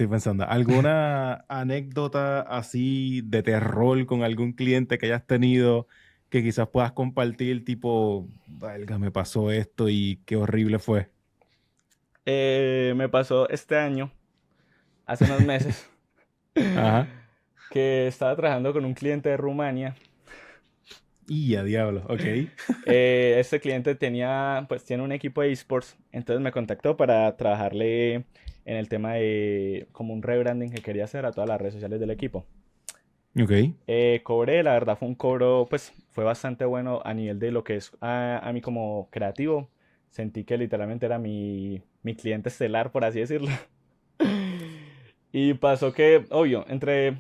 pensando, ¿alguna anécdota así de terror con algún cliente que hayas tenido que quizás puedas compartir, tipo, valga, me pasó esto y qué horrible fue? Me pasó este año, hace unos meses, Ajá. que estaba trabajando con un cliente de Rumania. Y a diablo, ok. Este cliente pues tiene un equipo de esports, entonces me contactó para trabajarle en el tema de como un rebranding que quería hacer a todas las redes sociales del equipo. Ok. Cobré, la verdad fue un cobro, pues fue bastante bueno a nivel de lo que es a mí como creativo. Sentí que literalmente era mi cliente estelar, por así decirlo. Y pasó que, obvio,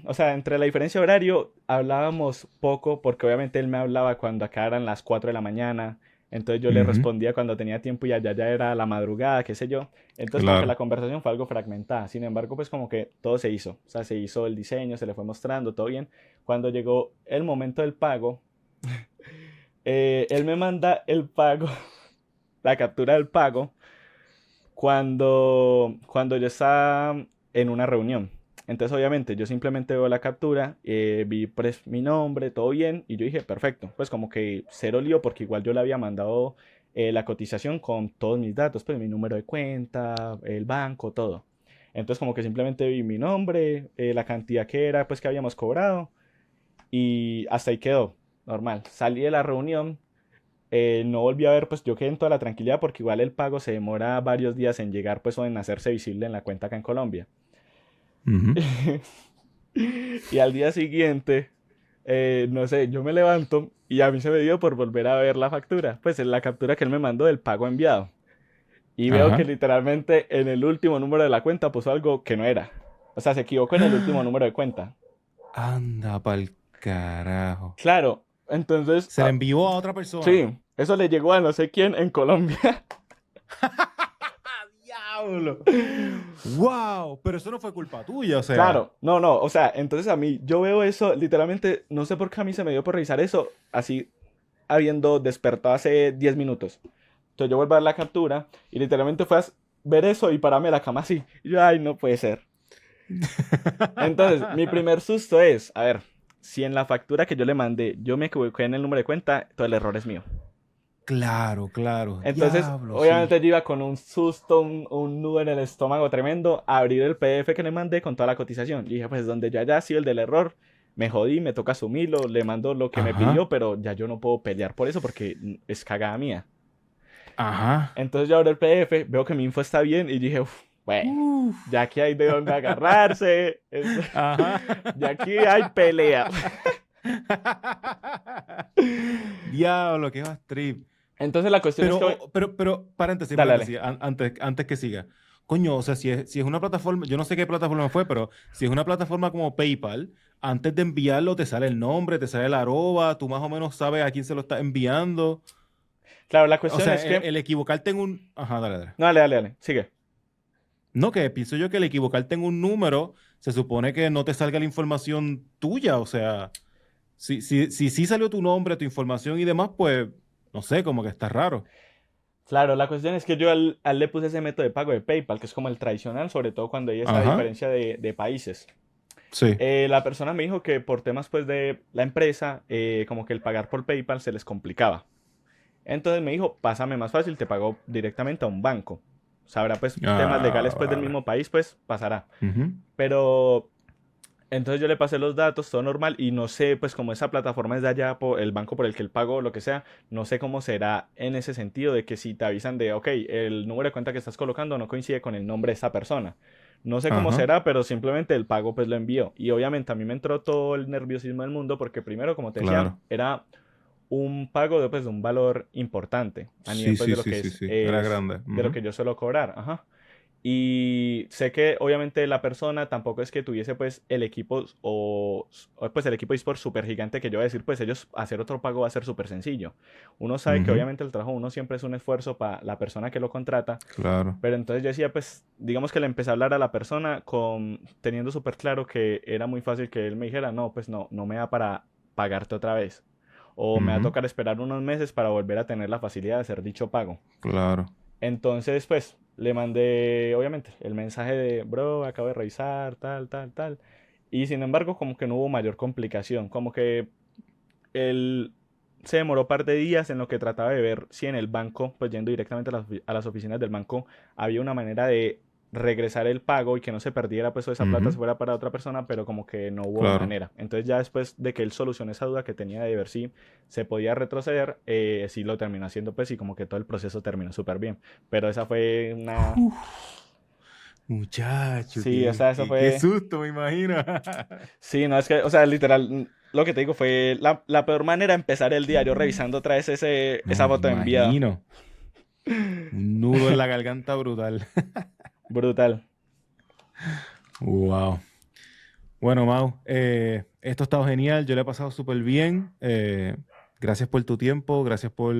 o sea, entre la diferencia de horario hablábamos poco porque obviamente él me hablaba cuando acá eran las 4 de la mañana. Entonces yo le Ujú. respondía cuando tenía tiempo y allá ya era la madrugada, qué sé yo. Entonces como que la Claro. conversación fue algo fragmentada. Sin embargo, pues como que todo se hizo. O sea, se hizo el diseño, se le fue mostrando, todo bien. Cuando llegó el momento del pago, él me manda el pago, la captura del pago cuando yo estaba en una reunión. Entonces, obviamente, yo simplemente veo la captura, vi pues mi nombre, todo bien, y yo dije, perfecto, pues como que cero lío, porque igual yo le había mandado la cotización con todos mis datos, pues mi número de cuenta, el banco, todo. Entonces, como que simplemente vi mi nombre, la cantidad que era, pues que habíamos cobrado, y hasta ahí quedó, normal. Salí de la reunión, no volví a ver, pues yo quedé en toda la tranquilidad porque igual el pago se demora varios días en llegar, pues o en hacerse visible en la cuenta acá en Colombia. Ujú. Y al día siguiente, no sé, yo me levanto y a mí se me dio por volver a ver la factura, pues en la captura que él me mandó del pago enviado. Y veo que Ajá. literalmente en el último número de la cuenta puso algo que no era. O sea, se equivocó en el último número de cuenta. Anda pa'l carajo. Claro, entonces, Se le envió a otra persona. sí, eso le llegó a no sé quién en Colombia. ¡Diablo! ¡Wow! Pero eso no fue culpa tuya, o sea. Claro, no, no, o sea, entonces a mí, yo veo eso, literalmente, no sé por qué a mí se me dio por revisar eso, así habiendo despertado hace 10 minutos. Entonces yo vuelvo a ver la captura y literalmente fue a ver eso y pararme de la cama así. Y yo, ay, no puede ser. Entonces, mi primer susto es, a ver, si en la factura que yo le mandé yo me equivoqué en el número de cuenta, todo el error es mío. Claro, claro. Entonces, Diablo, sí. obviamente yo iba con un susto, un nudo en el estómago tremendo, a abrir el PDF que le mandé con toda la cotización. Y dije, pues donde ya haya sido el del error, me jodí, me toca asumirlo, le mando lo que me Ajá. pidió, pero ya yo no puedo pelear por eso porque es cagada mía. Ajá. Entonces yo abro el PDF, veo que mi info está bien y dije, "Uf, bueno, Uf. ya aquí hay de dónde agarrarse, Ajá. ya aquí hay pelea". Diablo, qué más trip. Entonces la cuestión es Pero, que, paréntesis, dale, dale. paréntesis, antes que siga. Coño, o sea, si es una plataforma, yo no sé qué plataforma fue, pero si es una plataforma como PayPal, antes de enviarlo te sale el nombre, te sale el arroba, tú más o menos sabes a quién se lo estás enviando. Claro, la O cuestión sea, es que, el equivocarte en un... Ajá, dale, dale. no, dale, dale, dale, sigue. No, que pienso yo que el equivocarte en un número se supone que no te salga la información tuya. O sea, si sí salió tu nombre, tu información y demás, pues no sé, como que está raro. Claro, la cuestión es que yo al le puse ese método de pago de PayPal, que es como el tradicional, sobre todo cuando hay esa Ajá, diferencia de países. sí. La persona me dijo que por temas pues de la empresa, como que el pagar por PayPal se les complicaba. Entonces me dijo, pásame más fácil, te pago directamente a un banco. Sabrá pues temas Ah, legales pues del vale. mismo país, pues pasará. Ujú. Pero entonces yo le pasé los datos, todo normal, y no sé, pues como esa plataforma es de allá, por el banco por el que él pagó, lo que sea, no sé cómo será en ese sentido de que si te avisan de, ok, el número de cuenta que estás colocando no coincide con el nombre de esa persona. No sé cómo Ajá, será, pero simplemente el pago pues lo envió. Y obviamente a mí me entró todo el nerviosismo del mundo porque primero, como te decía, claro. era un pago de, pues, de un valor importante a nivel Sí, pues de sí, lo sí, que sí, es, sí. Era grande. de lo Ujú. que yo suelo cobrar. Ajá. Y sé que obviamente la persona tampoco es que tuviese pues el equipo pues el equipo eSport súper gigante que yo voy a decir, pues ellos hacer otro pago va a ser súper sencillo. Uno sabe que Ujú. obviamente el trabajo uno siempre es un esfuerzo para la persona que lo contrata, Claro. pero entonces yo decía pues digamos que le empecé a hablar a la persona con teniendo súper claro que era muy fácil que él me dijera, no, pues no, no me da para pagarte otra vez. O me va a Ujú. tocar esperar unos meses para volver a tener la facilidad de hacer dicho pago. Claro. Entonces, pues, le mandé, obviamente, el mensaje de, bro, acabo de revisar, tal, tal, tal. Y sin embargo, como que no hubo mayor complicación. Como que él se demoró un par de días en lo que trataba de ver si en el banco, pues yendo directamente a las oficinas del banco, había una manera de regresar el pago y que no se perdiera, pues toda esa plata se Ujú. fuera para otra persona, pero como que no hubo Claro. manera. Entonces ya después de que él solucionó esa duda que tenía de ver si se podía retroceder, sí lo terminó haciendo, pues y como que todo el proceso terminó súper bien. Pero esa fue una... Muchacho, Sí, o sea, eso qué fue... susto, me imagino. Sí, no, es que, o sea, literal, lo que te digo fue la peor manera de empezar el diario revisando otra vez esa No, me foto enviada. imagino. Un nudo en la garganta brutal. Brutal. Wow. Bueno, Mau, esto ha estado genial. Yo le he pasado súper bien. Gracias por tu tiempo. Gracias por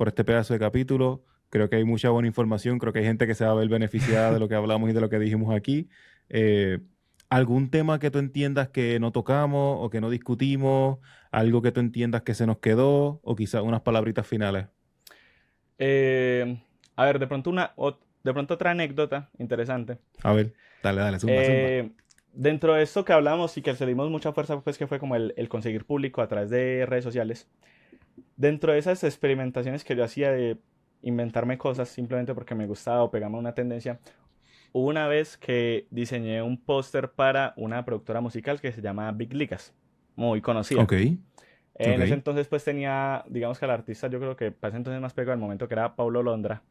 este pedazo de capítulo. Creo que hay mucha buena información. Creo que hay gente que se va a ver beneficiada de lo que hablamos y de lo que dijimos aquí. Eh, ¿Algún tema que tú entiendas que no tocamos o que no discutimos? ¿Algo que tú entiendas que se nos quedó? O quizás unas palabritas finales. Eh, a ver, de pronto otra anécdota interesante. A ver, dale, dale, zumba, zumba. Eh, Dentro de esto que hablamos y que le dimos mucha fuerza, pues que fue como el conseguir público a través de redes sociales. Dentro de esas experimentaciones que yo hacía de inventarme cosas simplemente porque me gustaba o pegarme a una tendencia, hubo una vez que diseñé un póster para una productora musical que se llama Big Ligas, muy conocida. Ok, En ese ok. entonces pues tenía, digamos que el artista yo creo que para ese entonces más pegado al momento que era Paulo Londra,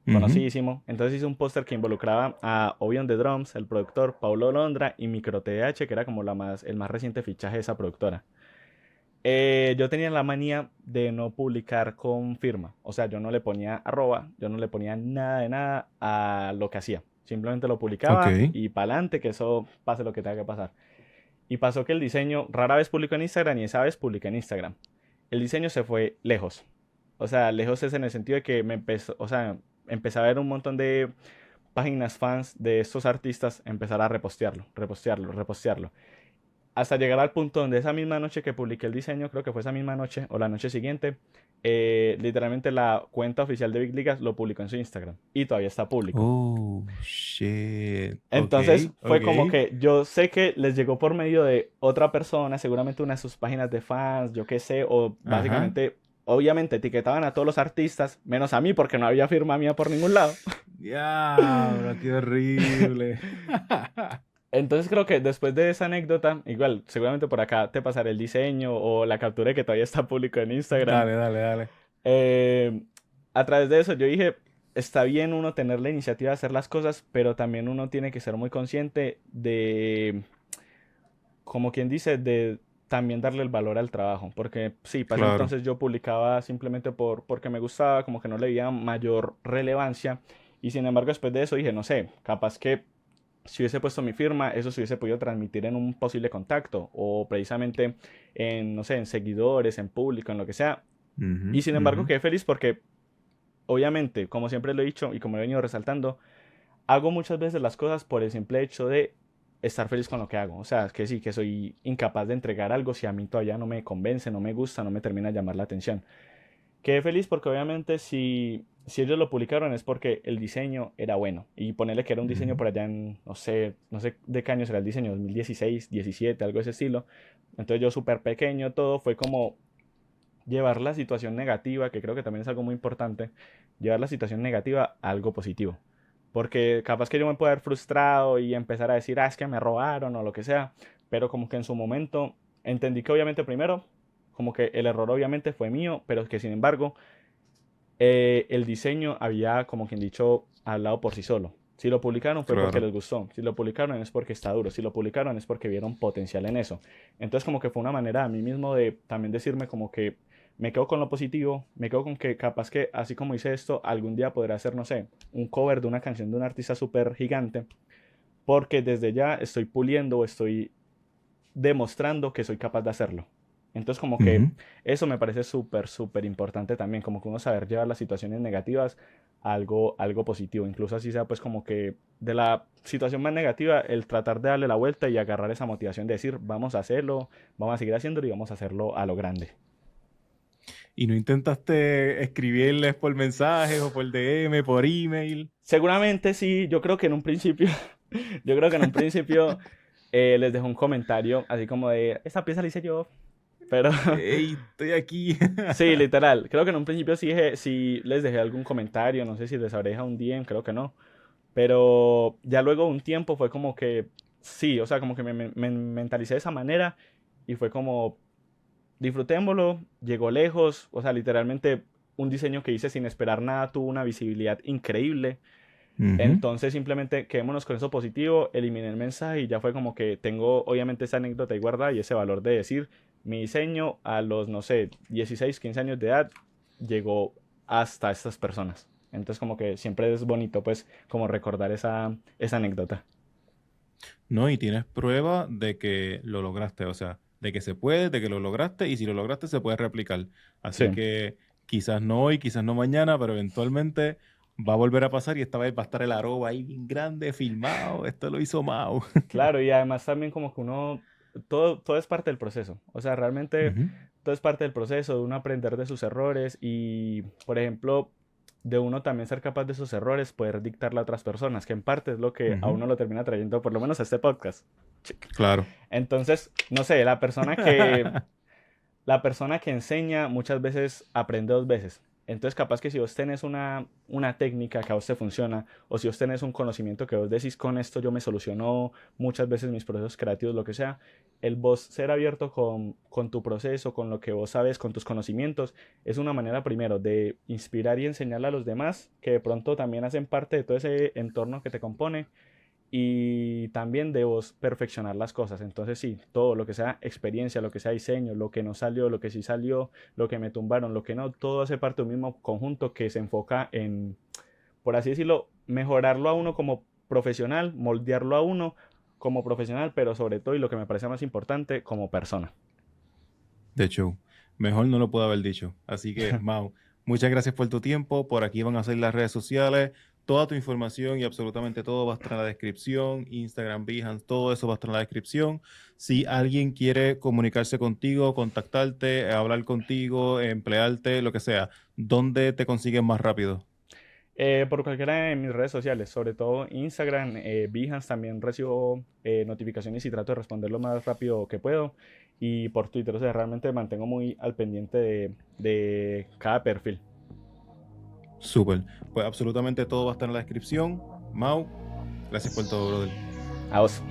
Ujú. conocidísimo. Entonces hice un póster que involucraba a Obi on the Drums, el productor Paulo Londra y Micro TDH, que era como el más reciente fichaje de esa productora. Yo tenía la manía de no publicar con firma. O sea, yo no le ponía arroba, yo no le ponía nada de nada a lo que hacía. Simplemente lo Ok. publicaba y para adelante, que eso pase lo que tenga que pasar. Y pasó que el diseño rara vez publicó en Instagram y esa vez publiqué en Instagram. El diseño se fue lejos. O sea, lejos es en el sentido de que me empezó, o sea, empecé a ver un montón de páginas fans de estos artistas empezar a repostearlo, repostearlo, repostearlo. Hasta llegar al punto donde esa misma noche que publiqué el diseño, creo que fue esa misma noche o la noche siguiente, literalmente la cuenta oficial de Big Ligas lo publicó en su Instagram y todavía está público. Oh, shit. Ok, Entonces fue como ok. que yo sé que les llegó por medio de otra persona, seguramente una de sus páginas de fans, yo qué sé, o Ajá. básicamente, obviamente etiquetaban a todos los artistas, menos a mí porque no había firma mía por ningún lado. Diablo, qué horrible. Entonces creo que después de esa anécdota, igual, seguramente por acá te pasaré el diseño o la captura que todavía está público en Instagram. Dale, dale, dale. Eh, a través de eso yo dije, está bien uno tener la iniciativa de hacer las cosas, pero también uno tiene que ser muy consciente de, como quien dice, de también darle el valor al trabajo. Porque sí, para ese Claro. entonces yo publicaba simplemente porque me gustaba, como que no le veía mayor relevancia. Y sin embargo, después de eso dije, no sé, capaz que si hubiese puesto mi firma, eso se hubiese podido transmitir en un posible contacto o precisamente en, no sé, en seguidores, en público, en lo que sea. Ujú, Y sin ujú. embargo, quedé feliz porque, obviamente, como siempre lo he dicho y como lo he venido resaltando, hago muchas veces las cosas por el simple hecho de estar feliz con lo que hago. O sea, que sí, que soy incapaz de entregar algo si a mí todavía no me convence, no me gusta, no me termina de llamar la atención. Quedé feliz porque obviamente si ellos lo publicaron es porque el diseño era bueno. Y ponerle que era un diseño Ujú. por allá en, no sé de qué año será el diseño, 2016, 17, algo de ese estilo. Entonces yo súper pequeño, todo fue como llevar la situación negativa, que creo que también es algo muy importante, llevar la situación negativa a algo positivo. Porque capaz que yo me puedo haber frustrado y empezar a decir, ah, es que me robaron o lo que sea, pero como que en su momento entendí que obviamente primero, como que el error obviamente fue mío, pero que sin embargo el diseño había, como quien dicho, hablado por sí solo. Si lo publicaron fue porque Claro. les gustó, si lo publicaron es porque está duro, si lo publicaron es porque vieron potencial en eso. Entonces como que fue una manera a mí mismo de también decirme como que me quedo con lo positivo, me quedo con que capaz que así como hice esto, algún día podré hacer, no sé, un cover de una canción de un artista súper gigante, porque desde ya estoy puliendo o estoy demostrando que soy capaz de hacerlo. Entonces como que Ujú. eso me parece súper, súper importante también, como que uno saber llevar las situaciones negativas a algo positivo, incluso así sea pues como que de la situación más negativa, el tratar de darle la vuelta y agarrar esa motivación de decir, vamos a hacerlo, vamos a seguir haciéndolo y vamos a hacerlo a lo grande. ¿Y no intentaste escribirles por mensajes o por DM, por email? Seguramente sí, yo creo que en un principio, yo creo que en un principio les dejo un comentario así como de, esta pieza la hice yo, pero ¡Ey, estoy aquí! sí, literal. Creo que en un principio sí les dejé algún comentario, no sé si les habré dejado un DM, creo que no. Pero ya luego de un tiempo fue como que sí, o sea, como que me mentalicé de esa manera y fue como disfrutémoslo, llegó lejos, o sea, literalmente un diseño que hice sin esperar nada tuvo una visibilidad increíble. Ujú. Entonces simplemente quedémonos con eso positivo, eliminé el mensaje y ya fue como que tengo obviamente esa anécdota ahí guardada y ese valor de decir, mi diseño a los, no sé, 16 15 años de edad llegó hasta estas personas. Entonces como que siempre es bonito pues como recordar esa anécdota. No, y tienes prueba de que lo lograste, o sea, de que se puede, de que lo lograste, y si lo lograste se puede replicar. Así Sí, que quizás no hoy, quizás no mañana, pero eventualmente va a volver a pasar y esta vez va a estar el arroba ahí bien grande, filmado. Esto lo hizo Mau. claro, y además también como que uno, todo es parte del proceso. O sea, realmente Ujú, todo es parte del proceso de uno aprender de sus errores y, por ejemplo, de uno también ser capaz de esos errores, poder dictarle a otras personas, que en parte es lo que a ujú. uno lo termina trayendo, por lo menos a este podcast. Claro. Entonces, no sé, la persona que enseña muchas veces aprende dos veces. Entonces, capaz que si vos tenés una técnica que a vos te funciona, o si vos tenés un conocimiento que vos decís con esto yo me solucionó muchas veces mis procesos creativos, lo que sea, el vos ser abierto con tu proceso, con lo que vos sabes, con tus conocimientos, es una manera primero de inspirar y enseñarle a los demás que de pronto también hacen parte de todo ese entorno que te compone y también debo perfeccionar las cosas. Entonces sí, todo lo que sea experiencia, lo que sea diseño, lo que no salió, lo que sí salió, lo que me tumbaron, lo que no, todo hace parte de un mismo conjunto que se enfoca en, por así decirlo, mejorarlo a uno como profesional, moldearlo a uno como profesional, pero sobre todo, y lo que me parece más importante, como persona. De hecho, mejor no lo puedo haber dicho. Así que, Mau, muchas gracias por tu tiempo. Por aquí van a ser las redes sociales. Toda tu información y absolutamente todo va a estar en la descripción. Instagram, Behance, todo eso va a estar en la descripción. Si alguien quiere comunicarse contigo, contactarte, hablar contigo, emplearte, lo que sea, ¿dónde te consiguen más rápido? Por cualquiera de mis redes sociales, sobre todo Instagram, Behance, también recibo notificaciones y trato de responder lo más rápido que puedo. Y por Twitter, o sea, realmente me mantengo muy al pendiente de cada perfil. Súper. Pues absolutamente todo va a estar en la descripción. Mau, gracias por todo, brother. A vos.